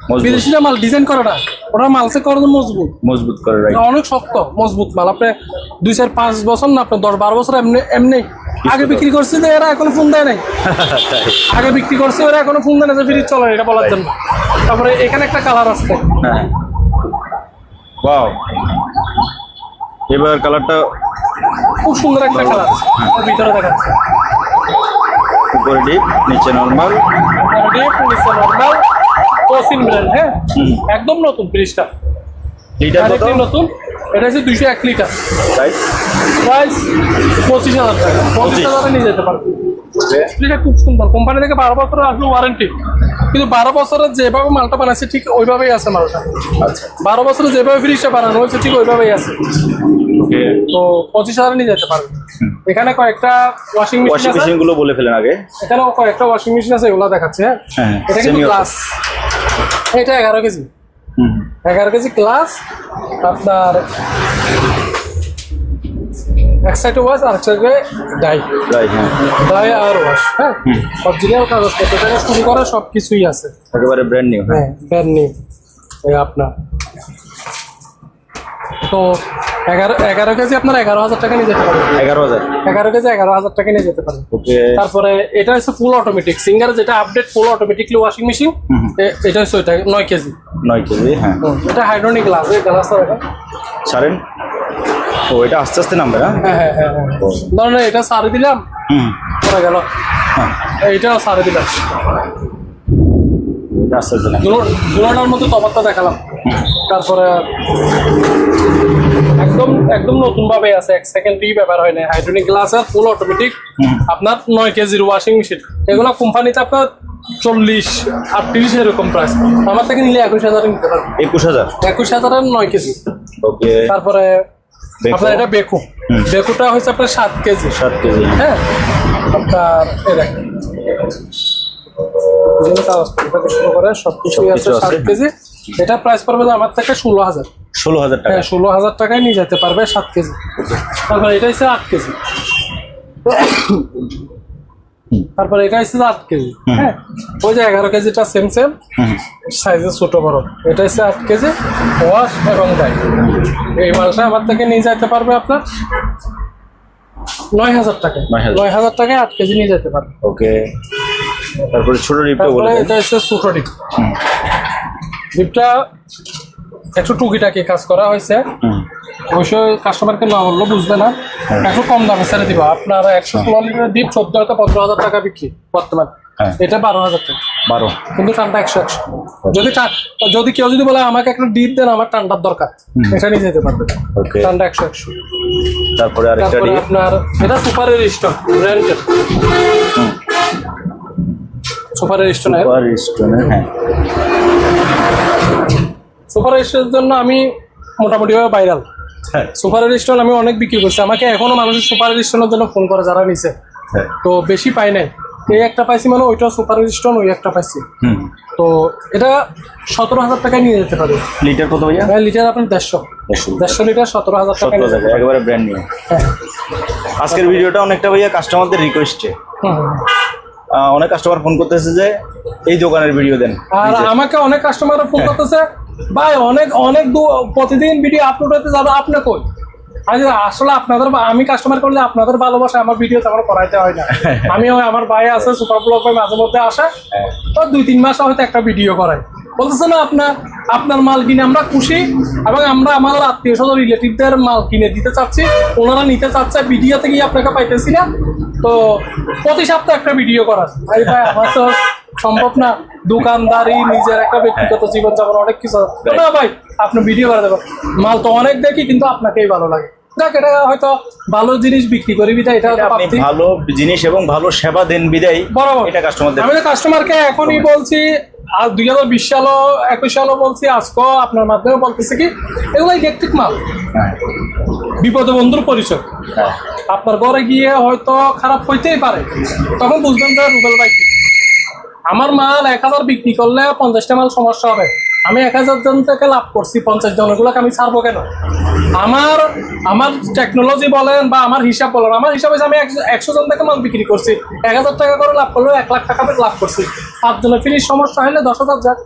B: মজবুত।
A: বিদেশিরা মাল ডিজাইন করে না, ওরা মালসে করে মজবুত,
B: মজবুত করে, রাইট।
A: অনেক শক্ত মজবুত মাল। আপনি 2-4-5 বছর না, আপনার 10-12 বছর এমনি এমনি আগে বিক্রি করছে যে এরা এখনো ফোন দেয় নাই, আগে বিক্রি করছে ওরা এখনো ফোন দেয় না যে ফ্রিজ চলে, এটা বলার জন্য। তারপরে এখানে একটা কালার আছে,
B: হ্যাঁ ওয়াও, এবার কালারটা
A: খুব সুন্দর একটা কালার, ভিতরে দেখাচ্ছে
B: উপরে ডিপ নিচে নরমাল।
A: ডিপ নিচে নরমাল, কোসিন ব্র্যান্ড, হ্যাঁ একদম নতুন ফ্রিজটা,
B: লিটার কত?
A: একদম নতুন। এটা হচ্ছে 201 লিটার,
B: প্রাইস
A: প্রাইস 25,000 টাকা, 25,000 নিয়ে যেতে পারবে। এটা খুব সুন্দর, কোম্পানি থেকে 12 বছরের আসলে ওয়ারেন্টি, কিন্তু 12 বছরের যেভাবে মালটা বানাচ্ছে ঠিক ওইভাবেই আছে মালটা।
B: আচ্ছা
A: 12 বছরে যেভাবে ফ্রিজটা বানানো হয়েছে ঠিক ওইভাবেই আছে।
B: ওকে।
A: তো 25,000 নিয়ে যেতে পারবে। এখানে কয়েকটা ওয়াশিং মেশিন
B: ওয়াশিং
A: আছে,
B: মেশিন গুলো বলে ফেলেন আগে।
A: এখানেও কয়েকটা ওয়াশিং মেশিন আছে, এগুলো দেখাচ্ছে। হ্যাঁ
B: হ্যাঁ,
A: এটা কিন্তু
B: semi-auto।
A: গ্লাস, এটা 11 কেজি, 11 কেজি গ্লাস। আপনার এক সাইডে ওয়াশ, আর এক সাইডে ডাই,
B: রাইট। হ্যাঁ
A: ডাই আর ওয়াশ। হ্যাঁ অরিজিনাল কাগজপত্র থেকে শুরু করে সব কিছুই আছে,
B: একেবারে ব্র্যান্ড নিউ।
A: হ্যাঁ ব্র্যান্ড নিউ। আপনার তো 11 কেজি আপনার 11,000 টাকা নিয়ে যেতে পারবেন।
B: 11,000।
A: 11 কেজি 11,000 টাকা নিয়ে যেতে পারবেন।
B: ওকে।
A: তারপরে এটা হচ্ছে ফুল অটোমেটিক সিঙ্গার, যেটা আপডেট ফুল অটোমেটিকলি ওয়াশিং মেশিন, এটা হচ্ছে ওইটা 9 কেজি।
B: 9 কেজি। হ্যাঁ
A: এটা হাইড্রোনিক গ্লাস, এই গ্লাস
B: ছাড়েন। ও এটা আস্তে আস্তে নামবে না?
A: হ্যাঁ হ্যাঁ হ্যাঁ হ্যাঁ। ধরেন এটা সারে দিলাম, পরে গেল,
B: হ্যাঁ
A: এইটাও সারে দিলাম,
B: এটা আস্তে আস্তে নামবে।
A: দুটোটার মধ্যে তফাৎটা দেখালাম। তারপরে একদম একদম নতুন ভাবে আছে, 1 সেকেন্ডই ব্যবহার হয় না, হাইড্রোনিক গ্লাস আর ফুল অটোমেটিক। আপনার 9 কেজির ওয়াশিং মেশিন, এগুলো কোম্পানিতে আপনার 40-38 এরকম প্রাইস, আমার থেকে নিলে 21,000 নিতে পারবেন।
B: 21,000।
A: 21,000 9 কেজি।
B: ওকে।
A: তারপরে
B: বেকো।
A: আপনার এটা বেকু। বেকুটা হচ্ছে আপনার 7 কেজি।
B: 7 কেজি।
A: হ্যাঁ, আপনার এই দেখেন বিভিন্ন কাগজপত্র থেকে শুরু করে সবকিছুই আছে
B: সবকিছু আছে।
A: 7 কেজি। এটা প্রাইস পড়বে আমার থেকে 16,000।
B: 16,000 টাকা।
A: হ্যাঁ, 16,000 টাকায় নিয়ে যেতে পারবে 7 কেজি। তারপর এটা হচ্ছে 8 কেজি। তারপর এটা হচ্ছে 8 কেজি। হ্যাঁ, ওই যে 11 কেজিটা সেম সাইজে ছোট বড়। এটা হচ্ছে 8 কেজি ওয়াশ এবং ডাই। এই মালটা আমার থেকে নিয়ে যেতে পারবে আপনার 9,000 টাকায়।
B: 9,000
A: 9,000 টাকায় 8 কেজি নিয়ে যেতে পারবে।
B: ওকে, তারপরে ছোট ডিপটা বলে
A: তারপরে
B: দেন।
A: এটা হচ্ছে ছোট ডিপ। ডিপটা একটু টুকিটাকি কাজ করা হয়েছে। অবশ্যই কাস্টমারকে না বললেও বুঝবে না, একটু কম দামে ছেড়ে দিব। আপনার 116 লিটারের ডিপ 14,000-15,000 টাকা বিক্রি বর্তমান।
B: হ্যাঁ।
A: এটা 12,000 টাকা,
B: 12।
A: কিন্তু টানটা 100-100। যদি কেউ যদি বলে আমাকে একটা ডিপ দেন, আমার টানটার দরকার, এটা নিয়ে যেতে পারবে।
B: ওকে,
A: টানটা 100-100।
B: তারপরে আরেকটা
A: তারপরে
B: ডিপ।
A: আপনার এটা সুপারের স্টোন ব্র্যান্ডের। সুপারের স্টোনের
B: সুপার স্টোনের। হ্যাঁ,
A: সুপার স্টোনের জন্য আমি মোটামুটি ভাইরাল।
B: হ্যাঁ,
A: সুপার স্টোন আমি অনেক বিক্রি করছি। আমাকে এখনো মানুষ সুপার স্টোনের জন্য ফোন করে যারা নিছে।
B: হ্যাঁ।
A: তো বেশি পাই নাই, এই একটা পাইছি মানে ওইটা সুপার স্টোন, ওই একটা পাইছি। তো এটা 17,000 টাকায় নিয়ে যেতে পারবে।
B: লিটার কত ভাইয়া?
A: লিটার আপনার 150 লিটার 17,000 টাকা নিয়ে
B: 17,000
A: যেতে
B: টাকা,
A: পারবে।
B: একেবারে ব্র্যান্ড নিউ।
A: হ্যাঁ।
B: আজকের ভিডিওটা অনেকটা ভাইয়া কাস্টমারদের রিকোয়েস্টে।
A: হুম।
B: অনেক কাস্টমার ফোন করতেছে যে এই দোকানের ভিডিও দেন।
A: আর আমাকে অনেক কাস্টমার ফোন করতেছে, ভাই অনেক প্রতিদিন ভিডিও আপলোড হতে যাবে, আপনি কই? আসলে আপনাদের, আমি কাস্টমার করলে আপনাদের ভালোবাসা আমার ভিডিও তেমন করাইতে হয় না। আমি আমার ভাই আছে সুপার ব্লগ ভাই, মাঝে মধ্যে আসে, তো 2-3 মাস হয়তো একটা ভিডিও করাই। বলতেছে না আপনার মাল কিনে আমরা খুশি, এবং আমরা আমার আত্মীয় স্বজন রিলেটিভদের মাল কিনে দিতে চাচ্ছি, ওনারা নিতে চাচ্ছে, ভিডিওতে গিয়ে আপনাকে পাইতেছি না। তো প্রতি সপ্তাহে একটা ভিডিও করার ভাই আমার তো সম্ভব না। দোকানদারি, নিজের একটা ব্যক্তিগত জীবন যাপন অনেক কিছু না ভাই, আপনি ভিডিও করে দেবেন। মাল তো অনেক দেখি, কিন্তু আপনাকেই ভালো লাগে। দেখ, এটা হয়তো ভালো জিনিস বিক্রি করি বিদায়, এটা হয়তো
B: আপনি
A: পাচ্ছি।
B: ভালো জিনিস এবং ভালো সেবা দেন বিদায়
A: বরাবর
B: এটা কাস্টমারদের।
A: আমি তো কাস্টমারকে এখনই বলছি, আর 2020 সালও 21 সালও বলছি, আজকেও আপনার মাধ্যমে বলতেছি কি, এগুলো ইলেকট্রিক মাল,
B: হ্যাঁ,
A: বিপদে বন্ধুর পরিচয়।
B: হ্যাঁ,
A: আপনার ঘরে গিয়ে হয়তো খারাপ হইতেই পারে, তখন বুঝবেন যে রুবেল ভাই কি। আমার মাল 1000 বিক্রি করলে 50টা মাল সমস্যা হবে। আমি 1000 জন থেকে লাভ করছি, 50 জনগুলোকে আমি ছাড়বো কেন? আমার টেকনোলজি বলেন বা আমার হিসাব বলেন, আমার হিসাবে আমি 100 জন থেকে মাল বিক্রি করছি, 1000 টাকা করে লাভ করলেও 1 লাখ টাকা লাভ করছি। 5 জনের ফিনিশ সমস্যা হলে 10,000 যাক।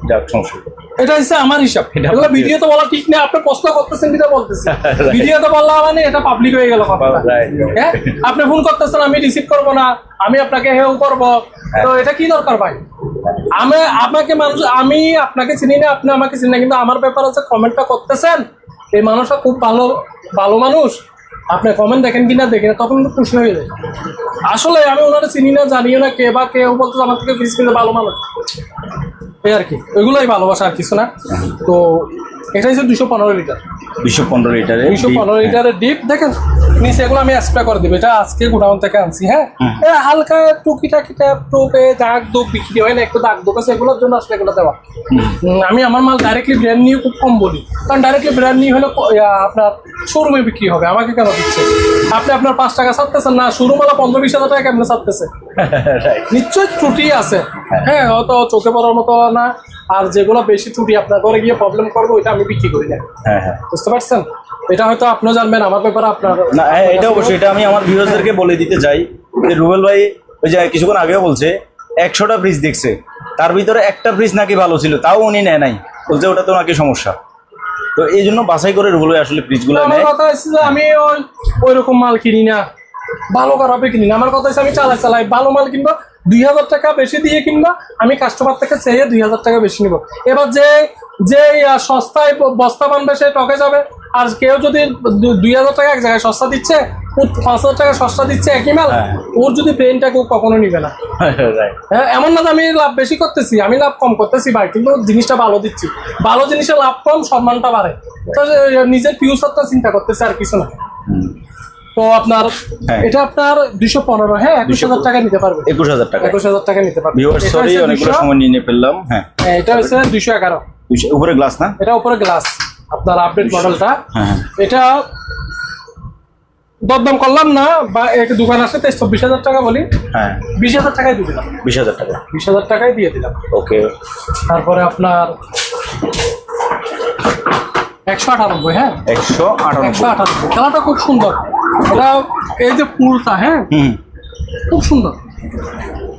B: যাক, সমস্যা নেই।
A: এটা হচ্ছে আমার হিসাব।
B: এটা
A: এগুলো ভিডিওতে বলা ঠিক নেই, আপনি প্রশ্ন করতেছেন কিনা বলতেছেন। ভিডিওতে বললাম মানে এটা পাবলিক হয়ে গেল কথাটা।
B: Right.
A: হ্যাঁ, আপনি ফোন করতেছেন, আমি রিসিভ করবো না, আমি আপনাকে হেউ করবো, তো এটা কি দরকার ভাই? আমি আপনাকে চিনি না, আপনি আমাকে চিনি না, কিন্তু আমার ব্যাপার আছে কমেন্টটা করতেছেন, এই মানুষটা খুব ভালো মানুষ, আপনি কমেন্ট দেখেন কিনা দেখেন, তখন তো খুশি হয়ে যায়। আসলে আমি ওনারা চিনি না, জানিও না, কে বা কেউ বলতে আমার থেকে ফিস কিনতে ভালো মানুষ, এই আর কি, ওইগুলোই ভালোবাসা আর কিছু না। তো এটা হচ্ছে 215 লিটার।
B: 215 লিটারে
A: 215 লিটারের ডিপ দেখেন নিচে, এগুলো আমি স্প্রে করে দিব। এটা আজকে গোডাউন থেকে আনছি। হ্যাঁ, হালকা টুকিটাকি টুকে দাগ দুগ বিক্রি হয় না, একটু দাগ দুগ আছে, এগুলোর জন্য আসলে এগুলো দেওয়া। আমি আমার মাল ডাইরেক্টলি ব্র্যান্ড নিয়ে খুব কম বলি, কারণ ডাইরেক্টলি ব্র্যান্ড নিয়ে হলে আপনার শোরুমে বিক্রি হবে, আমাকে কেন দিচ্ছে? আপনি আপনার 5 টাকা ছাড়তেছেন না, শোরুমওয়ালা 15-20 হাজার টাকা কেমনে ছাড়তেছে? নিশ্চয়ই ত্রুটি আছে। হ্যাঁ, হয়তো চোখে পড়ার মতো না, আর যেগুলো বেশি ত্রুটি আপনার ঘরে গিয়ে প্রবলেম করবে, ওইটা আমি বিক্রি করি না।
B: হ্যাঁ, হ্যাঁ,
A: বুঝতে পারছেন? এটা হয়তো আপনিও জানবেন, আমার ব্যাপারে আপনার
B: না, এটা অবশ্যই, এটা আমি আমার ভিউয়ারদেরকে বলে দিতে চাই যে রুবেল ভাই ওই যে কিছুক্ষণ আগেও বলছে 100টা ফ্রিজ দেখছে, তার ভিতরে একটা ফ্রিজ নাকি ভালো ছিল, তাও উনি নেয় নাই, বলছে ওটা তো নাকি সমস্যা। তো এই জন্য বাছাই করে রুবেল ভাই আসলে ফ্রিজগুলো
A: আমার
B: নেয়।
A: কথা হচ্ছে যে আমি ওই রকম মাল কিনি না, ভালো খারাপে কিনি না। আমার কথা হচ্ছে আমি চালাই ভালো মাল কিনবো, 2000 টাকা বেশি দিয়ে কিনবো, আমি কাস্টমার থেকে চেয়ে 2000 টাকা বেশি নিব। এবার যে সস্তায় বস্তা বানবে সে টকে যাবে, আর কেউ যদি 2000 টাকা এক জায়গায় সস্তা দিচ্ছে, 5,000 টাকা সস্তা দিচ্ছে একই মাল, ওর যদি ব্রেনটা কেউ কখনো নিবে না। হ্যাঁ, এমন না যে আমি লাভ বেশি করতেছি, আমি লাভ কম করতেছি ভাই, কিন্তু জিনিসটা ভালো দিচ্ছি। ভালো জিনিসে লাভ কম, সম্মানটা বাড়ে। তো নিজের ফিউচারটা চিন্তা করতেছে, আর কিছু না। তো আপনার এটা আপনার 215, হ্যাঁ 21,000 টাকা নিতে পারবে।
B: 21,000 টাকা
A: 21,000 টাকা নিতে পারবে।
B: সরি, অনেকগুলো সময় নিয়ে ফেললাম। হ্যাঁ,
A: এটা হচ্ছে 211,
B: উপরে গ্লাস না,
A: এটা উপরে গ্লাস, আপনার আপডেট মডেলটা।
B: হ্যাঁ,
A: এটা দরদাম করলাম না, বা এক দোকান আসে 24,000 টাকা বলি,
B: হ্যাঁ
A: 20,000 টাকায় দিয়ে দিলাম,
B: 20,000 টাকা।
A: 20,000 টাকায় দিয়ে দিলাম।
B: ওকে।
A: তারপরে আপনার 198, হ্যাঁ
B: 198।
A: খেলাটা খুব সুন্দর। এটা এই যে পুলটা, হ্যাঁ খুব সুন্দর।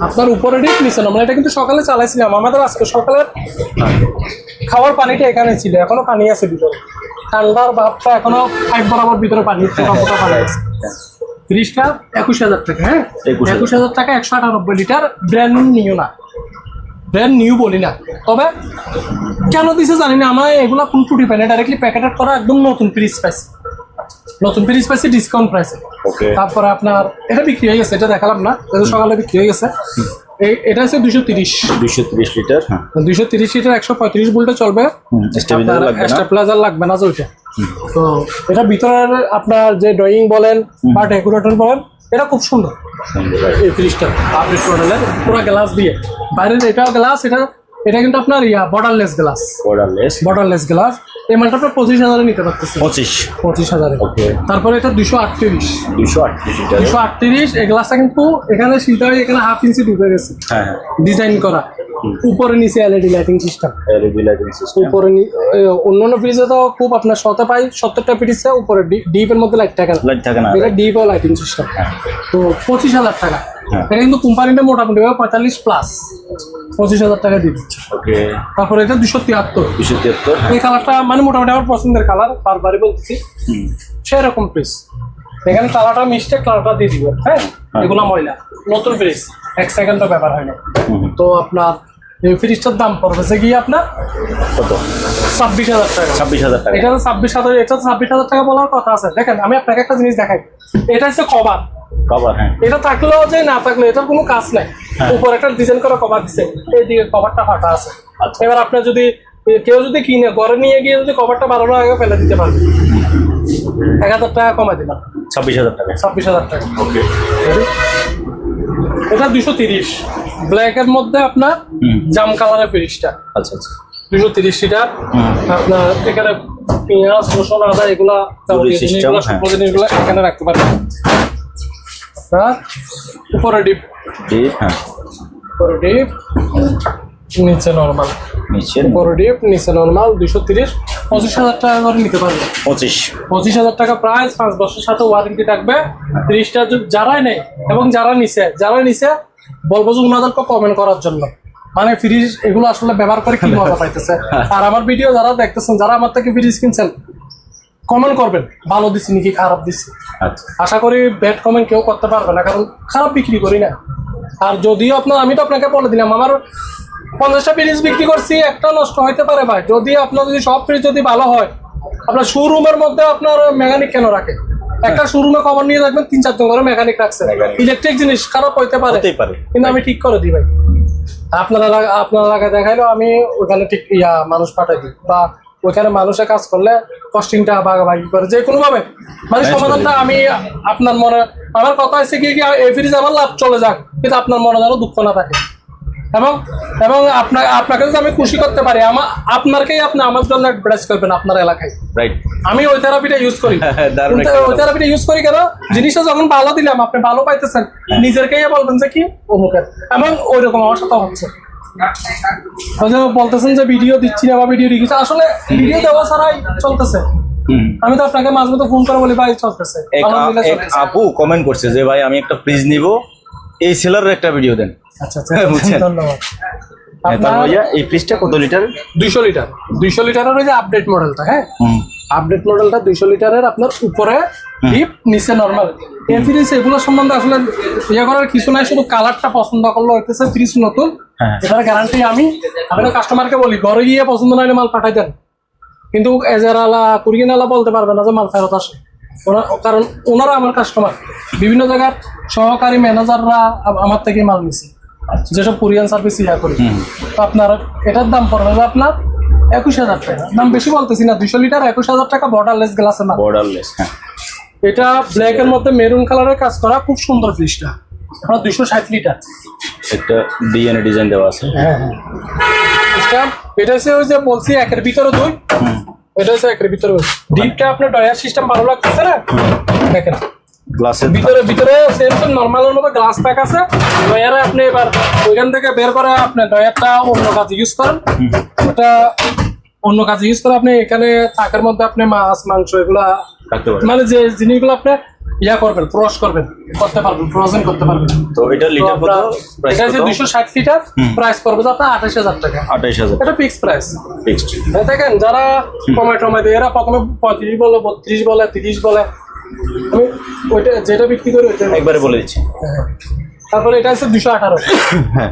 A: আপনার উপরে ডিপ নিচে নরমাল। এটা কিন্তু সকালে চালাইছিলাম, আমাদের আজকে সকালের খাওয়ার পানিটা এখানে ছিল, এখনো পানি আছে ভিতরে, ঠান্ডার ভাবটা এখনো পাইপ বরাবর ভিতরে পানি পানি আছে। ফ্রিজটা 21,000 টাকা, হ্যাঁ 21,000 টাকা, 198 লিটার, ব্র্যান্ড নিউ না, ব্র্যান্ড নিউ বলি না, তবে কেন দিছে জানি না, আমার এগুলো কোন ত্রুটি পাই না, ডাইরেক্টলি প্যাকেটেড করা একদম নতুন ফ্রিজ পাইছি, নতুন ফ্রিজ পাইছি ডিসকাউন্ট প্রাইসে।
B: ওকে।
A: তারপরে আপনার এটা বিক্রি হয়ে গেছে, এটা দেখালাম না, এটা সকালে বিক্রি হয়ে গেছে। এটা হচ্ছে 230
B: লিটার। হ্যাঁ
A: 230 লিটার, 135 ভোল্টে চলবে,
B: স্টেবিলাইজার লাগবে না,
A: স্টেবিলাইজার লাগবে না ওইটা। তো এটা ভিতরের আপনার যে ড্রয়িং বলেন বা ডেকোরেটর বলেন, এটা খুব সুন্দর। এই ফ্রিজটা আপডেট মডেলের, পুরো গ্লাস দিয়ে, বাইরের এটাও গ্লাস, এটা কিন্তু আপনার বর্ডারলেস গ্লাস, বর্ডারলেস গ্লাস। এই মালটা আপনার 25,000 নিতে পারতেছে, 25,000।
B: ওকে।
A: তারপরে এটা 238
B: লিটার।
A: 238। এই গ্লাসটা কিন্তু এখানে সিলটা হয়ে এখানে 1/2 ইঞ্চি ঢুকে গেছে,
B: হ্যাঁ
A: ডিজাইন করা, উপরে নিচে এলইডি লাইটিং সিস্টেম, উপরে অন্যান্য ফ্রিজে তো খুব আপনার 100 পাই 70টা ফ্রিজে উপরে ডিপের মধ্যে লাইট থাকে না, এটা ডিপ ও লাইটিং সিস্টেম। তো 25,000 টাকা। এটা কিন্তু কোম্পানিটা মোটামুটি 45 প্লাস, 25,000 টাকা দিয়ে দিচ্ছে।
B: ওকে।
A: তারপরে এটা 273। এই কালারটা মানে মোটামুটি আমার পছন্দের কালার, বারবারই বলতেছি, সেরকম ফ্রিজ। এখানে কালারটা মিস্টেক, কালারটা দিয়ে দিব, হ্যাঁ এগুলো ময়লা, নতুন ফ্রিজ 1 সেকেন্ডও ব্যবহার হয় না। তো আপনার এই ফ্রিজটার দাম পড়বে যে গিয়ে আপনার
B: কত?
A: 26,000 টাকা।
B: 26,000 টাকা।
A: এটা 26,000, এটা 26,000 টাকা বলার কথা আছে। দেখেন আমি আপনাকে একটা জিনিস দেখাই, এটা হচ্ছে কভার।
B: হ্যাঁ
A: এটা থাকলেও যে না থাকলে এটার কোনো কাজ নাই, উপর একটা ডিজাইন করা কভার দিচ্ছে, এইদিকে কভারটা ফাটা আছে। এবার আপনি যদি কেউ যদি কিনে ঘরে নিয়ে গিয়ে যদি কভারটা 12 টাকা ফেলে দিতে পারবে, 1,000 টাকা কমাই দিলাম,
B: 26,000 টাকা।
A: 26,000 টাকা।
B: ওকে।
A: এটা 230 ব্ল্যাকের মধ্যে আপনার জাম কালারের ফ্রিজটা।
B: আচ্ছা
A: 230 লিটার। আপনার এখানে পেঁয়াজ, রসুন, আদা এগুলা জিনিসগুলো এখানে রাখতে পারবেন। আপনার উপরে ডিপ,
B: হ্যাঁ
A: উপরে ডিপ, নিচে নর্মাল, উপরে ডিপ নিচে নর্মাল। 230, 25,000 টাকা করে নিতে পারবে। 25,000 টাকা প্রাইস, 5 বছরের সাথে ওয়ারেন্টি থাকবে। 30টা যারাই নেই এবং যারা নিছে বলবো যে ওনাদেরকে কমেন্ট করার জন্য, মানে ফ্রিজ এগুলো আসলে ব্যবহার করে কি মজা পাইতেছে। আর আমার ভিডিও যারা দেখতেছেন, যারা আমার থেকে ফ্রিজ কিনছেন, কমেন্ট করবেন ভালো দিচ্ছি নাকি খারাপ দিচ্ছি। আশা করি ব্যাড কমেন্ট কেউ করতে পারবে না, কারণ খারাপ বিক্রি করি না। আর যদিও আমি তো আপনাকে বলে দিলাম, আমার 50টা ফ্রিজ বিক্রি করছি, একটা নষ্ট হইতে পারে ভাই। যদি আপনার যদি সব ফ্রিজ যদি ভালো হয়, আপনার শোরুমের মধ্যে আপনার মেকানিক কেন রাখে? একটা শোরুমে খবর নিয়ে দেখবেন 3-4 জন করে মেকানিক রাখছে। ইলেকট্রিক জিনিস খারাপ হইতে পারে, কিন্তু আমি ঠিক করে দিই ভাই। আপনার এলাকায় দেখাইলো, আমি ওখানে ঠিক মানুষ পাঠাই দিই, বা ওইখানে মানুষে কাজ করলে কস্টিংটা ভাগাভাগি করে যে কোনো ভাবে, মানে সমাধানটা আমি আপনার মনে, আমার কথা হচ্ছে কি এই ফ্রিজ আমার লাভ চলে যাক, কিন্তু আপনার মনে যেন দুঃখ না থাকে। এবং আপনাকে যদি আমি খুশি করতে পারি, আপনারকেই আপনি আমার জন্য অ্যাডভার্টাইজ করবেন আপনার এলাকায়। আমি ওই থেরাপিটা ইউজ করি, ওই থেরাপিটা ইউজ করি কেন? জিনিসটা যখন ভালো দিলাম, আপনি ভালো পাইতেছেন, নিজেরকেই বলবেন যে কি অমুকের, এবং ওই রকম আমার সাথে হচ্ছে। বলতেছেন যে ভিডিও দিচ্ছি না বা ভিডিও রেখেছি, আসলে ভিডিও দেওয়া ছাড়াই চলতেছে। আমি তো আপনাকে মাঝে মধ্যে ফোন করে বলি ভাই চলতেছে।
B: আপু কমেন্ট করছে যে ভাই আমি একটা ফ্রিজ নিব, এই সেলারের একটা ভিডিও দেন।
A: আচ্ছা ধন্যবাদ।
B: এই ফ্রিজটা কত লিটার?
A: 200 লিটার। 200 লিটারের ওই যে আপডেট মডেলটা, হ্যাঁ আপডেট মডেলটা 200 লিটারের, আপনার উপরে ডিপ নিচে নর্মাল। এই ফ্রিজ এগুলো সম্বন্ধে আসলে করার কিছু নাই, শুধু কালারটা পছন্দ করলে হইতেছে ফ্রিজ নতুন। এটার গ্যারান্টি আমি কাস্টমারকে বলি, ঘরে গিয়ে পছন্দ না হলে মাল পাঠাই দেন, কিন্তু এজারালা কুরিয়ানওয়ালা বলতে পারবে না যে মাল ফেরত আসে, কারণ ওনারা আমার কাস্টমার। বিভিন্ন জায়গার সহকারী ম্যানেজাররা আমার থেকে মাল নিছে, যেসব কোরিয়ান সার্ভিস করি। তো আপনার এটার দাম পড়বে আপনার 21,000 টাকা। দাম বেশি বলতেছি না, 200 লিটার 21,000 টাকা, বর্ডারলেস গ্লাসে না,
B: বর্ডারলেস।
A: এটা ব্ল্যাক এর মধ্যে মেরুন কালারের কাজ করা, খুব সুন্দর ফ্রিজটা। আপনার 260 লিটার,
B: একটা ডিএনএ ডিজাইন দেওয়া আছে।
A: এটা হচ্ছে ওই যে বলছি 1-এর ভিতরে 2, এটা হচ্ছে 1-এর ভিতরে। ডিপটা আপনার ডয়ার সিস্টেম ভালো লাগতেছে না? দেখেন
B: গ্লাসের
A: ভিতরে সেম নর্মালের মতো গ্লাস প্যাক আছে। ডয়ারে আপনি এবার ওইখান থেকে বের করে আপনি ডয়ারটা অন্য কাজে ইউজ করেন, ওটা অন্য কাজে ইউজ করে আপনি এখানে থাকার মধ্যে আপনি মাছ মাংস এগুলা
B: রাখতে পারেন।
A: মানে যে জিনিসগুলো আপনি করবেন, করতে পারবেন, ফ্রোজেন করতে পারবেন।
B: তো এটা লিটার কত?
A: এটা হচ্ছে 260 লিটার, প্রাইস পড়বে আপনার 28,000 টাকা।
B: 28,000
A: এটা ফিক্সড প্রাইস।
B: ফিক্সড।
A: দেখেন যারা টমেটো দেয় এরা প্রথমে 35 বলে, 32 বলে, 30 বলে। আমি ওইটা যেটা বিক্রি করি ওইটা
B: একবারে বলে দিচ্ছি।
A: তারপরে এটা হচ্ছে 218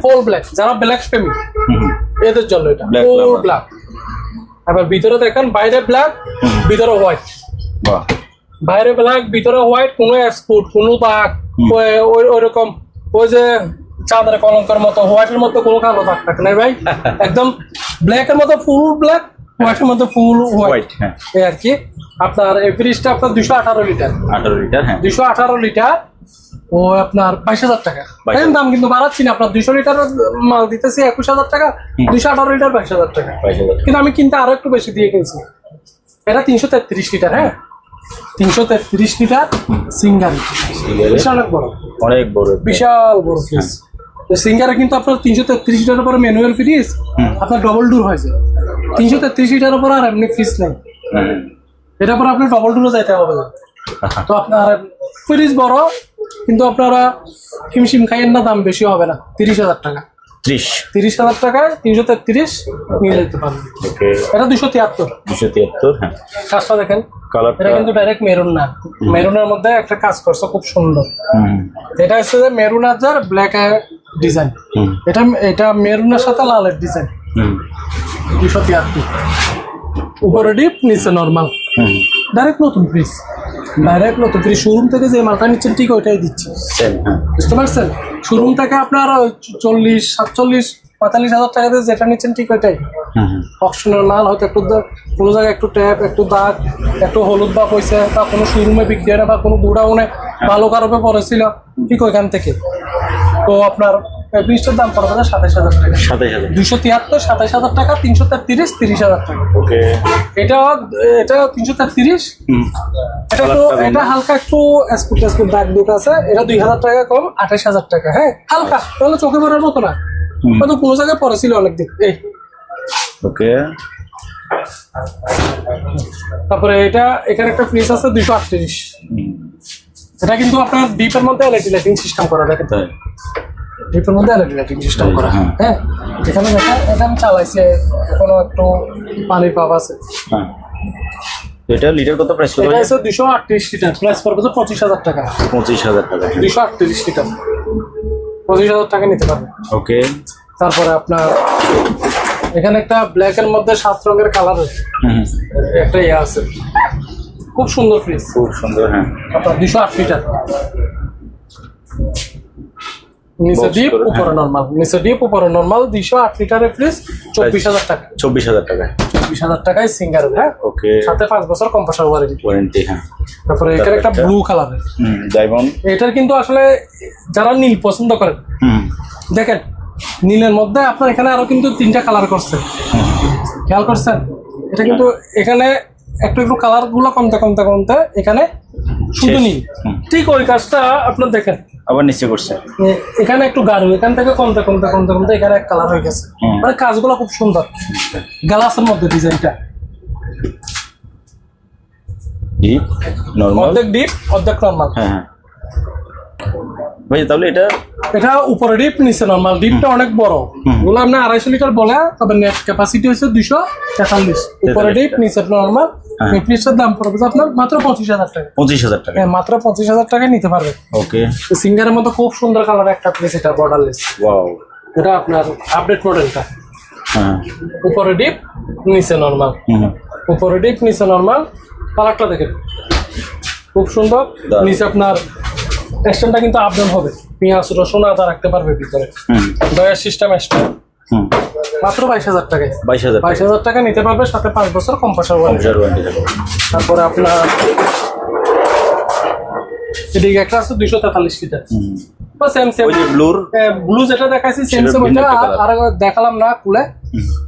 A: ফুল ব্ল্যাক, যারা ব্ল্যাক প্রেমী এদের জন্য এটা ফুল ব্ল্যাক। আবার ভিতরে দেখেন বাইরে ব্ল্যাক, ভিতরে হোয়াইট।
B: বাহ,
A: বাইরে ব্ল্যাক, ভিতরে হোয়াইট, কোনো এক্সপোর্ট, কোনো দাগ ওইরকম ওই যে চাঁদের কলঙ্কের মতো হোয়াইটের মতো কোনো কালো দাগ থাকে না ভাই। একদম ব্ল্যাকের মতো ফুল ব্ল্যাক, হোয়াইটের মতো ফুল হোয়াইট।
B: হ্যাঁ,
A: এই আর কি। আপনার এই ফ্রিজটা আপনার 218 লিটার।
B: 18 লিটার। হ্যাঁ,
A: 218 লিটার ও আপনার 22,000 টাকা। এখন দাম কিন্তু বাড়াচ্ছি না, আপনার 200 লিটার মাল দিতেছি 21,000 টাকা, 218 লিটার 22,000 টাকা।
B: 22,000।
A: কিন্তু আমি কিনতে আরো একটু বেশি দিয়ে কিনছি। এটা 333 লিটার। হ্যাঁ, 333 লিটার সিঙ্গারি, বিশাল বড়,
B: অনেক বড়,
A: বিশাল বড় ফ্রিজ। সিঙ্গারে কিন্তু আপনার 333 লিটারের পরে ম্যানুয়াল ফ্রিজ আপনার ডবল ডোর হয়েছে। 333 লিটারের পর আর এমনি ফ্রিজ নেই, এটা পরে আপনার ডবল ডোরও যাইতে হবে না। তো আপনার ফ্রিজ বড়, কিন্তু আপনারা হিমশিম খাইয়েন না, দাম বেশি হবে না। 30,000 টাকা। 30,000 টাকায় 333 নিয়ে যেতে পারবেন। এটা 273।
B: 273। হ্যাঁ,
A: কাজটা দেখেন,
B: কালারটা
A: এটা কিন্তু ডাইরেক্ট মেরুন না, মেরুনের মধ্যে একটা কাজ করছে খুব সুন্দর। এটা হচ্ছে যে মেরুন আর ব্ল্যাক ডিজাইন, এটা মেরুনের সাথে লালের ডিজাইন। 273, উপরে ডিপ, নিচে নর্মাল। ডাইরেক্ট নতুন ফ্রিজ, ডাইরেক্ট নতুন ফ্রিজ। শোরুম থেকে যে মালটা নিচ্ছেন ঠিক ওইটাই দিচ্ছি, বুঝতে পারছেন? শোরুম থেকে আপনার 40, 47, 45,000 টাকা দিয়ে যেটা নিচ্ছেন ঠিক ওইটাই। অপশনের মাল হয়তো একটু কোনো জায়গায় একটু ট্যাপ, একটু দাগ, একটু হলুদ বা পয়সা, বা কোনো শোরুমে বিক্রি হয় না, বা কোনো গোডাউনে ভালো কারোপে পড়েছিল ঠিক ওইখান থেকে। তো আপনার ফ্রিজটার দাম পড়বে 27,000 টাকা।
B: 27,000।
A: 273, 27,000 টাকা। 333, 30,000 টাকা।
B: ওকে,
A: এটা 333। এটা হালকা একটু স্পুট দাগ দুটো আছে। এটা 2,000 টাকা কম, 28,000 টাকা। হ্যাঁ, হালকা, তাহলে চোখে পড়ার মতো না, হয়তো কোনো জায়গায় পড়েছিল অনেকদিন। এই
B: ওকে।
A: তারপরে এটা এখানে একটা ফ্রিজ আছে 238। এটা কিন্তু আপনার ডিপের মধ্যে এলইডি লাইটিং সিস্টেম করা, দেখেন ডিপের মধ্যে এলইডি লাইটিং সিস্টেম করা। হ্যাঁ, এখানে দেখেন, এটা আমি চালাইছি, এখনো একটু পানির পাপ আছে।
B: এটা লিটার কত প্রাইস?
A: এটা হচ্ছে 238 লিটার, প্রাইস পড়বে 25,000 টাকা।
B: 25,000 টাকা।
A: 238 লিটার 25,000 টাকা নিতে পারবে।
B: ওকে।
A: তারপরে আপনার এখানে একটা ব্ল্যাক এর মধ্যে 7 রঙের কালার একটা আছে, খুব সুন্দর ফ্রিজ,
B: খুব সুন্দর। হ্যাঁ,
A: আপনার 208 লিটার। নিচে ডিপ, উপরে নরমাল, নিচে ডিপ, উপরে নরমাল। 208 লিটারের ফ্রিজ 24,000 টাকা।
B: 24,000 টাকা।
A: 24,000 টাকায় সিঙ্গার। হ্যাঁ,
B: ওকে।
A: সাথে 5 বছর কম্প্রেসর
B: ওয়ারেন্টি। হ্যাঁ,
A: তারপরে এখানে একটা ব্লু কালারের
B: ডায়মন্ড।
A: এটার কিন্তু আসলে যারা নীল পছন্দ করেন, দেখেন নীলের মধ্যে আপনার এখানে আরো কিন্তু 3টা কালার করছে, খেয়াল করছেন? এটা কিন্তু এখানে একটু একটু কালার গুলো কমতে কমতে কমতে এখানে শুধু নীল। ঠিক ওই কাজটা আপনার দেখেন
B: আবার নিচে করছে,
A: এখানে একটু গাঢ়, এখান থেকে কমতে কমতে কমতে কমতে এখানে এক কালার হয়ে গেছে। মানে কাজগুলো খুব সুন্দর, গ্লাসের মধ্যে ডিজাইনটা
B: ডিপ নরমাল,
A: অর্ধেক ডিপ অর্ধেক নরমাল।
B: হ্যাঁ ভাই, তাহলে
A: এটা উপরে ডিপ, নিচে নরমাল। ডিপটা অনেক বড়, বলে আপনি 250 লিটার বলে, তবে নেট ক্যাপাসিটি হচ্ছে 243। উপরে ডিপ, নিচে নরমাল। এই ফ্রিজটার দাম পড়বে আপনার মাত্র 25,000 টাকা।
B: 25,000 টাকা।
A: হ্যাঁ, মাত্র 25,000 টাকায় নিতে পারবে।
B: ওকে।
A: সিঙ্গারের মতো খুব সুন্দর কালার একটা ফ্রিজ, এটা বর্ডারলেস।
B: ওয়াও,
A: এটা আপনার আপডেট মডেলটা।
B: হ্যাঁ,
A: উপরে ডিপ, নিচে নরমাল। উপরে ডিপ, নিচে নরমাল। কালারটা দেখেন খুব সুন্দর। নিচে আপনার স্ট্যান্ডটা কিন্তু আপ ডাউন হবে, পেঁয়াজ রসুন আদা রাখতে পারবে ভিতরে। ডয়ার সিস্টেম স্ট্যান্ড মাত্র 22,000 টাকায়। 22,000 টাকা নিতে পারবে, সাথে 5 বছর কম্প্রেসর ওয়ারেন্টি। তারপরে আপনার এদিকে একটা আছে 243 লিটার, সেম সেম ব্লু যেটা দেখাইছি সেম সেম ওইটা, আর দেখালাম না খুলে,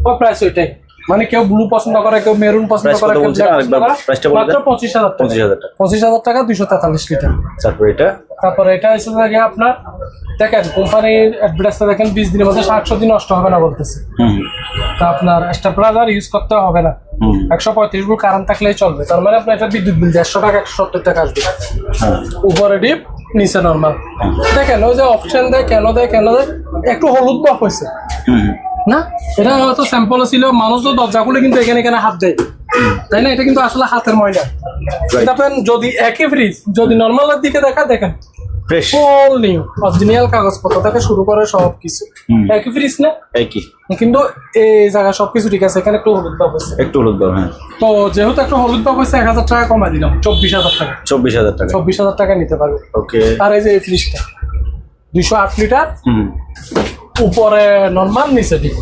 A: ও প্রাইস ওইটাই মানে কেউ ব্লু পছন্দ করে, কেউ মেরুন পছন্দ
B: Price
A: করে,
B: কত
A: কেউ
B: বলছেন?
A: black
B: আরেকবার
A: পছন্দ করে।
B: price টা বলে
A: মাত্র
B: দেন।
A: 25,000 টাকা।
B: 25,000 টাকা।
A: 25,000 টাকা 243 লিটার।
B: তারপর এটা
A: তারপরে এটা হচ্ছে যে আপনার দেখেন কোম্পানির অ্যাডভার্টাইজটা দেখেন 20 দিনের মধ্যে 700 দিন নষ্ট হবে না বলতেছে।
B: হুম
A: তা আপনার স্টেবিলাইজার ইউজ করতে হবে না,
B: হুম
A: 135 ভোল্ট কারেন্ট থাকলেই চলবে। তার মানে আপনার এটা বিদ্যুৎ বিল 150 টাকা 170 টাকা আসবে।
B: হ্যাঁ
A: উপরে ডিপ নিচে নর্মাল। দেখেন ওই যে অপশন দেয় কেন একটু হলুদ ভাব হয়েছে
B: হুম
A: না, এটা হয়তো স্যাম্পল ছিল, মানুষ তো দরজা খুলে কিন্তু এখানে এখানে হাত দেয়, তাই না? এটা কিন্তু আসলে হাতের ময়লা। কিন্তু আপনার যদি একই ফ্রিজ যদি নর্মালের দিকে দেখেন
B: ফ্রেশ
A: ফুল নিউ অরিজিনাল কাগজপত্র থেকে শুরু করে সব কিছু একই ফ্রিজ না,
B: একই
A: কিন্তু এই জায়গা সবকিছু ঠিক আছে, এখানে একটু হলুদ ভাব হয়েছে।
B: একটু হলুদ দাও। হ্যাঁ
A: তো যেহেতু একটু হলুদ ভাব হয়েছে 1,000 টাকা কমাই দিলাম, 24,000 টাকা।
B: 24,000 টাকা।
A: 24,000 টাকা নিতে পারবে।
B: ওকে
A: আর এই যে এই ফ্রিজটা 208 লিটার,
B: হুম
A: উপরে নর্মাল নিচে ডিপ।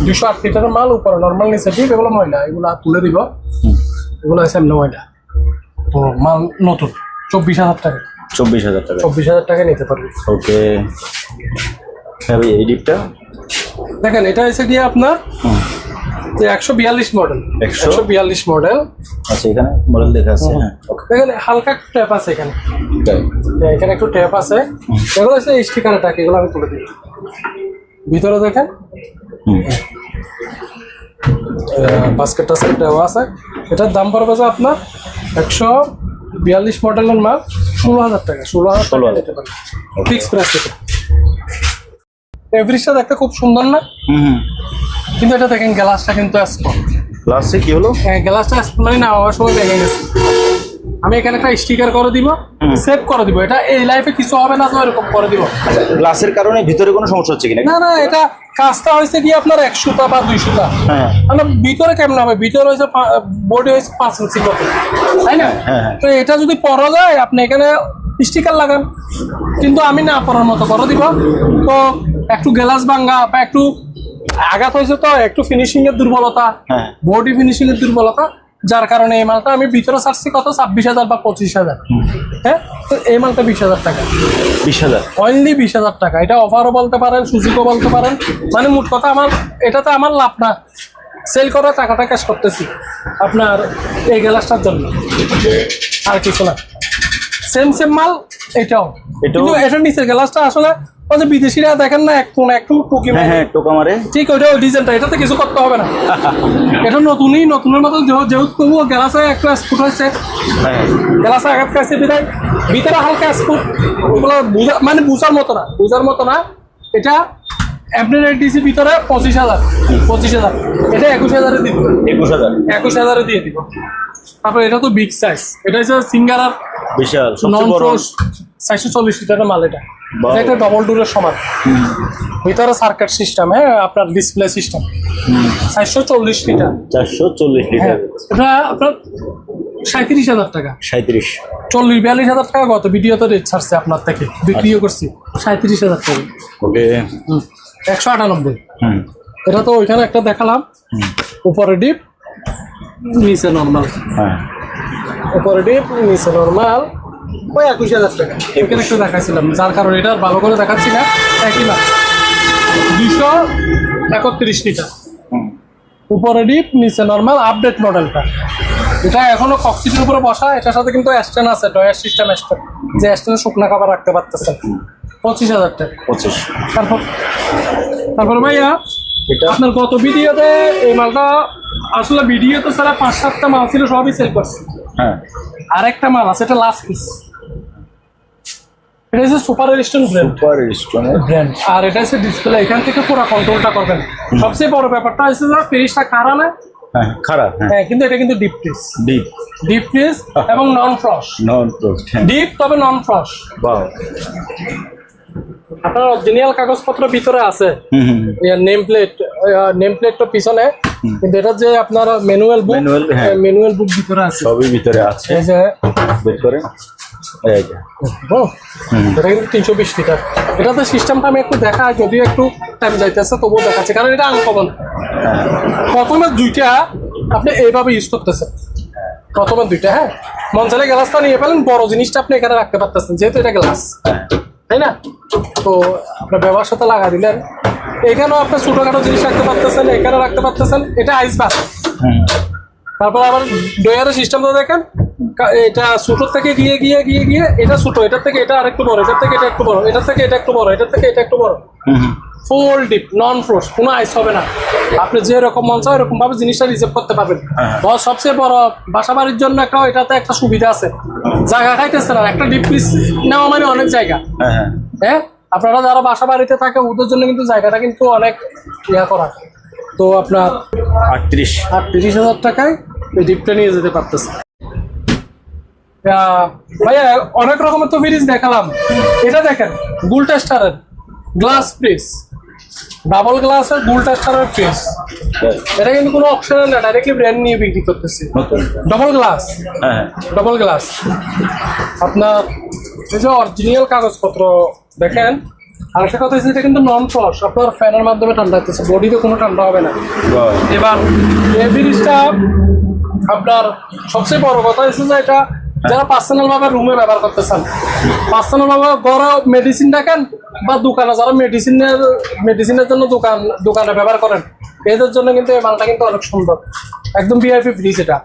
A: 208 লিটারের মাল, উপরে নর্মাল নিচে ডিপ। এগুলো ময়লা, এগুলো তুলে দিব,
B: হুম
A: এগুলো আছে এমনি ময়লা। তো মাল নতুন 24,000 টাকা।
B: 24,000 টাকা।
A: 24,000 টাকা নিতে পারবে।
B: ওকে হ্যাঁ ভাই এই ডিপটা
A: দেখেন এটা হচ্ছে গিয়ে আপনার 142 মডেল। 142 মডেল।
B: আচ্ছা এখানে মডেল লেখা আছে। হ্যাঁ ওকে
A: দেখেন হালকা একটু ট্যাপ আছে এখানে, এখানে একটু ট্যাপ আছে। এগুলো হচ্ছে স্টিকার টাকা, এগুলো আমি তুলে দিই। ভিতরে দেখেন
B: হুম
A: বাস্কেট টাস্কেট দেওয়া আছে। এটার দাম পড়বে যে আপনার 142 মডেলের মাল 16,000 টাকা। 16,000 টাকা নিতে পারবেন ফিক্স প্রাইস এটা। এভরিজটা দেখতে খুব সুন্দর না,
B: হুম
A: কিন্তু এটা দেখেন গ্লাসটা কিন্তু স্পট।
B: লাস্টে কি হলো?
A: গ্লাসটা স্পট মানে না হওয়ার সময় ভেঙে গেছে। আমি এখানে একটা স্টিকার করে দিব, সেভ করে দিব। এটা এই লাইফে কিছু হবে না তো এরকম করে দিব।
B: গ্লাসের কারণে ভিতরে কোনো সমস্যা হচ্ছে কিনা?
A: না না, এটা কাজটা হয়েছে কি আপনার 100টা বা 200টা।
B: হ্যাঁ
A: আমরা ভিতরে কেমন হবে, ভিতরে হয়েছে বডি হয়েছে 5 ইঞ্চি কত, তাই না?
B: হ্যাঁ।
A: তো এটা যদি পরা যায় আপনি এখানে স্টিকার লাগান, কিন্তু আমি না পরার মতো করে দিব। তো একটু গ্লাস ভাঙা বা একটু আঘাত হয়েছে, তো একটু ফিনিশিং এর দুর্বলতা,
B: হ্যাঁ।
A: বডি ফিনিশিং এর দুর্বলতা, যার কারণে এই মালটা আমি ভিতরে ছাড়ছি কত 26,000 বা 25,000। হ্যাঁ, তো এই মালটা 20,000 টাকা,
B: 20,000
A: অনলি 20,000 টাকা। এটা অফারও বলতে পারেন, সুযোগও বলতে পারেন। মানে মোট কথা আমার এটাতে আমার লাভ না, সেল করে টাকাটা ক্যাশ করতেছি আপনার এই গ্লাসটার জন্য, আর কিছু না। সেম মাল এটাও, কিন্তু এটার নিচের গ্লাসটা আসলে ওই যে বিদেশিরা দেখেন না একটু টুকি
B: হ্যাঁ হ্যাঁ টোকা মারে,
A: ঠিক ওইটা ওই ডিজাইনটা, এটাতে কিছু করতে হবে না। এটা নতুনের মতো যেহেতু গ্লাসে একটা স্পুট হয়েছে,
B: হ্যাঁ
A: গ্লাসে আঘাত খাইছে বিদায় ভিতরে হালকা স্পুট, ওগুলো মানে বুঝার মতো না। এটা আপনার ডিসি ভিতরে 25,000, এটা 21,000 দিয়ে দিব। 21,000 দিয়ে দিব। তারপরে এটা তো বিগ সাইজ, এটা হচ্ছে সিঙ্গার আর
B: বিশাল
A: নন
B: সবচেয়ে বড়।
A: ফ্রোস্ট 440 লিটারের মাল। এটা
B: বাহ।
A: একটা ডবল ডোরের সমান, ভিতরে সার্কিট সিস্টেম, হ্যাঁ আপনার ডিসপ্লে সিস্টেম। 440 লিটার।
B: 440
A: হ্যাঁ,
B: লিটার।
A: এটা আপনার 37,000 টাকা।
B: 37
A: 40-42,000 টাকা গত ভিডিওতে রেট ছাড়ছে আপনার থেকে, বিক্রিও করছি 37,000 টাকা।
B: ওকে
A: 198।
B: হুম
A: এটা তো ওইখানে একটা দেখালাম, উপরে ডিপ নিচে নর্মাল।
B: হ্যাঁ
A: উপরে ডিপ নিচে নর্মাল, ওই 21,000 টাকা। এখানে একটু দেখাচ্ছিলাম, যার কারণে এটা আর ভালো করে দেখাচ্ছি না। একই না, 231 লিটার। উপরে ডিপ নিচে নর্মাল, আপডেট মডেলটা। এটা এখনো কক্সিটের উপরে বসা, এটার সাথে কিন্তু স্ট্যান্ড আছে, ডয়ার সিস্টেম স্ট্যান্ড, যে স্ট্যান্ডে শুকনা খাবার রাখতে পারতেছেন। 25,000 টাকা।
B: 25
A: তারপর ভাইয়া
B: এটা
A: আপনার গত ভিডিওতে এই মালটা আসলে ভিডিওতে ছাড়া 5-7টা মাল ছিল, সবই সেল করছে।
B: হ্যাঁ
A: আর একটা মাল আছে, এটা লাস্ট পিস। এটা হচ্ছে সুপার রেজিস্ট্যান্ট
B: সুপার স্টোনের
A: ব্র্যান্ড, আর এটা হচ্ছে ডিসপ্লে। এখান থেকে পুরো কন্ট্রোলটা করবেন। সবচেয়ে বড় ব্যাপারটা হচ্ছে যে ফ্রিজটা খারাপ না,
B: হ্যাঁ খারাপ হ্যাঁ
A: হ্যাঁ, কিন্তু এটা কিন্তু ডিপ ফ্রিজ এবং নন ফ্রস্ট।
B: নন প্রোস্ট হ্যাঁ
A: ডিপ তবে নন ফ্রস্ট।
B: বাহ
A: আপনার অরিজিনাল কাগজপত্র ভিতরে আছে,
B: হুম হুম
A: নেম প্লেট তো পিছনে, কিন্তু এটা যে আপনার ম্যানুয়াল
B: হ্যাঁ।
A: বুক ভিতরে আছে।
B: সবই ভিতরে আছে,
A: এই যে
B: বের করে এই যে
A: এটা কিন্তু 320 লিটার। এটাতে সিস্টেমটা আমি একটু দেখাই, যদিও একটু টাইম যাইতেছে তবুও দেখাচ্ছে, কারণ এটা আনকমন। প্রথমে দুইটা আপনি এইভাবে ইউজ করতেছেন, প্রথমে দুইটা, হ্যাঁ, মন চাইলে গ্লাসটা নিয়ে পেলেন, বড় জিনিসটা আপনি এখানে রাখতে পারতেছেন, যেহেতু এটা গ্লাস, তাই না? তো আপনার ব্যবহার সাথে লাগা দিলেন, এখানেও আপনি ছোটখাটো জিনিস রাখতে পারতেছেন, এখানে রাখতে পারতেছেন। এটা আইস বাস। তারপর আবার ডয়ারের সিস্টেমটা দেখেন, এটা ছোট থেকে গিয়ে গিয়ে গিয়ে গিয়ে এটা ছোট, এটার থেকে এটা আরেকটু বড়, এটার থেকে এটা একটু বড়, এটার থেকে এটা একটু বড়, এটার থেকে এটা একটু বড়। ফুল ডিপ, নন ফ্রোজ, কোনো আইস হবে না। আপনি যে রকম মন চায় এরকম ভাবে জিনিসটা রিজার্ভ করতে পারবেন। সবচেয়ে বড় বাসা বাড়ির জন্য এটাতে একটা সুবিধা আছে, জায়গা খাইতেছে না। একটা ডিপ পিস নেওয়া মানে অনেক জায়গা। হ্যাঁ, আপনারা যারা বাসা বাড়িতে থাকে ওদের জন্য কিন্তু জায়গাটা কিন্তু অনেক ইয়া করা। তো আপনার 38,000 টাকায় এই ডিপটা নিয়ে যেতে পারতেছে। ভাইয়া অনেক রকমের তো ফ্রিজ দেখালাম, এটা দেখেন গুল টেস্টারের গ্লাস ফ্রিজ, ডাবল গ্লাসের গুল টেস্টারের ফ্রিজ। এটা কিন্তু কোনো অপশনাল না, ডাইরেক্টলি ব্র্যান্ড নিয়ে বিক্রি করতেছি। Double glass, double glass. আপনার এই যে অরিজিনাল কাগজপত্র দেখেন। আরেকটা কথা হচ্ছে এটা কিন্তু নন ফ্রস্ট, আপনার ফ্যানের মাধ্যমে ঠান্ডা হচ্ছে, বডিতে কোনো ঠান্ডা হবে না। এবার এই ফ্রিজটা আপনার সবচেয়ে বড় কথা হচ্ছে যে এটা যারা পার্সোনাল ভাবে রুমে ব্যবহার করতে চান, পার্সোনাল ভাবে ঘরে মেডিসিন রাখেন বা দোকানে যারা মেডিসিনের জন্য দোকানে ব্যবহার করেন, এদের জন্য কিন্তু এই মালটা কিন্তু অনেক সুন্দর, একদম ভিআইপি ফ্রিজ। এটা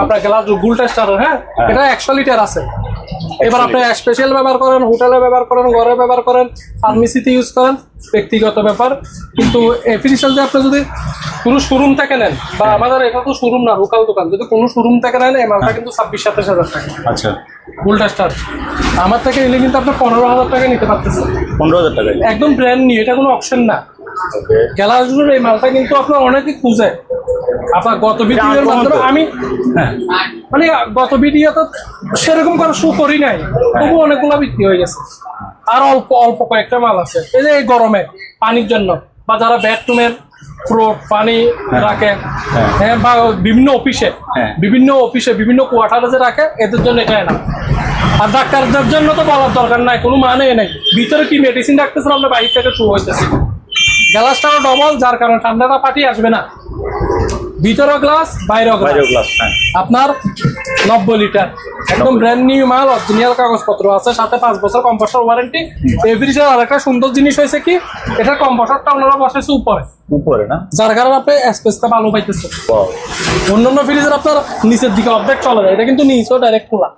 A: আপনার গ্লাস গুল টেস্টারের। হ্যাঁ, এটা 100 লিটার আছে। এবার আপনি স্পেশাল ব্যবহার করেন, হোটেলে ব্যবহার করেন, ঘরে ব্যবহার করেন, ফার্মেসিতে ইউজ করেন, ব্যক্তিগত ব্যাপার। কিন্তু এই ফ্রিজটা যদি আপনি যদি কোনো শোরুম থেকে নেন, বা আমাদের এটা তো শোরুম না, লোকাল দোকান, যদি কোনো শোরুম থেকে নেন এই মালটা কিন্তু 26-27 হাজার টাকা।
B: আচ্ছা,
A: গুল টেস্টার আমার থেকে নিলে কিন্তু আপনি 15,000 টাকা নিতে পারতেছেন।
B: 15,000 টাকা
A: একদম ব্র্যান্ড নিউ, এটা কোনো অপশন না। গ্যালাসগুলোর এই মালটা কিন্তু আপনার অনেকে খুঁজে। আপনার গত ভিডিওর মাধ্যমে আমি মানে গত ভিডিওতে সেরকম করে শো করি নাই, তবু অনেকগুলো বিক্রি হয়ে গেছে। আর অল্প অল্প কয়েকটা মাল আছে এই যে এই গরমে পানির জন্য, বা যারা বেডরুমের ফ্লোর পানি রাখে, হ্যাঁ, বা বিভিন্ন অফিসে বিভিন্ন কোয়ার্টারে যে রাখে, এদের জন্য এটা না। আর ডাক্তারদের জন্য তো বলার দরকার নাই, কোনো মানে নেই। ভিতরে কি মেডিসিন রাখতেছেন আমরা বাইরে থেকে শো হইতেছি। গ্লাসটাও ডবল, যার কারণে ঠান্ডাটা পাঠিয়ে আসবে না। ভিতরেও গ্লাস, বাইরেও গ্লাস। আপনার 90 লিটার, একদম ব্র্যান্ড নিউ মাল, অরিজিনাল কাগজপত্র আছে, সাথে 5 বছর কম্প্রেসর ওয়ারেন্টি। এই ফ্রিজের আরেকটা সুন্দর জিনিস হয়েছে কি, এটা কম্প্রেসরটা ওনারা বসেছে উপরে না, যার কারণে আপনি স্পেসটা ভালো পাইতেছে। অন্যান্য ফ্রিজের আপনার নিচের দিকে অর্ধেক চলে যায়, এটা কিন্তু নিচেও ডাইরেক্ট খোলা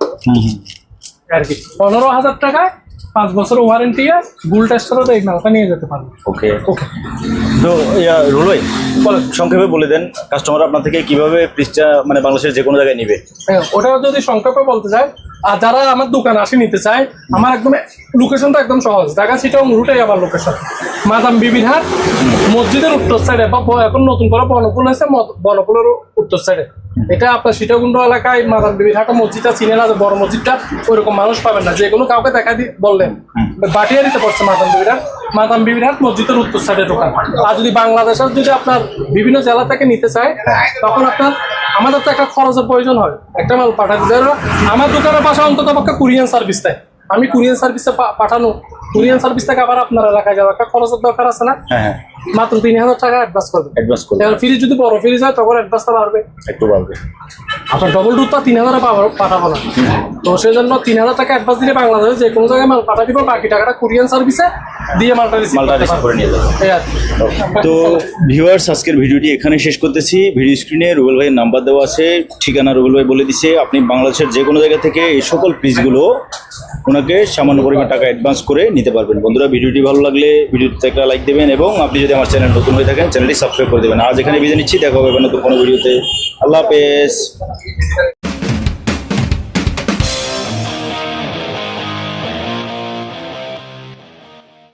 A: আর কি। 15,000 টাকায় 5 বছর ওয়ারেন্টি, গুল টেস্টারও এই মালটা নিয়ে যেতে পারবে।
B: ওকে। তো রুল ভাই সংক্ষেপে বলে দেন, কাস্টমার আপনার থেকে কিভাবে ফ্রিজটা মানে বাংলাদেশের যে কোনো জায়গায় নিবে?
A: হ্যাঁ, ওটা যদি সংক্ষেপে বলতে চাই, আর যারা আমার দোকান আসে নিতে চায়, আমার একদম লোকেশনটা একদম সহজ। ঢাকা চিটাং রুটেই আমার লোকেশন, মাদাম বিবির হাট, মসজিদের উত্তর সাইডে, বা এখন নতুন করে বনপুল হয়েছে, বনপুলের উত্তর সাইডে। এটা আপনার সীতাকুণ্ড এলাকায় মাদাম বিবির হাট মসজিদটা চিনে না, বড় মসজিদটা, ওইরকম মানুষ পাবেন না। যে কোনো কাউকে দেখা বললেন বাটিয়ারিতে পড়ছে মাদাম বিবির হাট মসজিদের উত্তর সাইডে দোকান। আর যদি বাংলাদেশের যদি আপনার বিভিন্ন জেলা থেকে নিতে চায়, তখন আপনার আমাদের তো একটা খরচের প্রয়োজন হয়, একটা মাল পাঠাতে। আমার দোকানের পাশে অন্তত পক্ষে কুরিয়ান সার্ভিস দেয়, আমি কুরিয়ান সার্ভিসে পাঠানো, কুরিয়ান সার্ভিস থেকে আবার আপনার এলাকায় যাওয়া, একটা খরচের দরকার আছে না? মাত্র 3,000 টাকা অ্যাডভান্স করবে। এবার ফ্রিজ যদি বড় ফ্রিজ হয় তখন অ্যাডভান্সটা একটু বাড়বে। আপনার ডবল ডুটটা 3,000 পাঠাবো না, তো সেই জন্য 3,000 টাকা অ্যাডভান্স দিলে বাংলাদেশে যে কোনো জায়গায় মাল পাঠা দিব, বাকি টাকাটা কুরিয়ান সার্ভিসে দিয়ে মালটা রিসিভ করে নিয়ে যাবে।
B: তো ভিউয়ার্স, আজকের ভিডিওটি এখানে শেষ করতেছি। ভিডিও স্ক্রিনে রুবেল ভাইয়ের নাম্বার দেওয়া আছে, ঠিকানা রুবেল ভাই বলে দিছে। আপনি বাংলাদেশের যে কোনো জায়গা থেকে এই সকল ফ্রিজগুলো ওনাকে সামান্য পরিমাণ টাকা অ্যাডভান্স করে নিতে পারবেন। বন্ধুরা, ভিডিওটি ভালো লাগলে ভিডিওতে একটা লাইক দেবেন, এবং আপনি যদি আমার চ্যানেল নতুন হয়ে থাকেন চ্যানেলটি সাবস্ক্রাইব করে দেবেন। আজ এখানে বিদায় নিচ্ছি, দেখা হবে নতুন কোনো ভিডিওতে। আল্লাহ হাফেজ।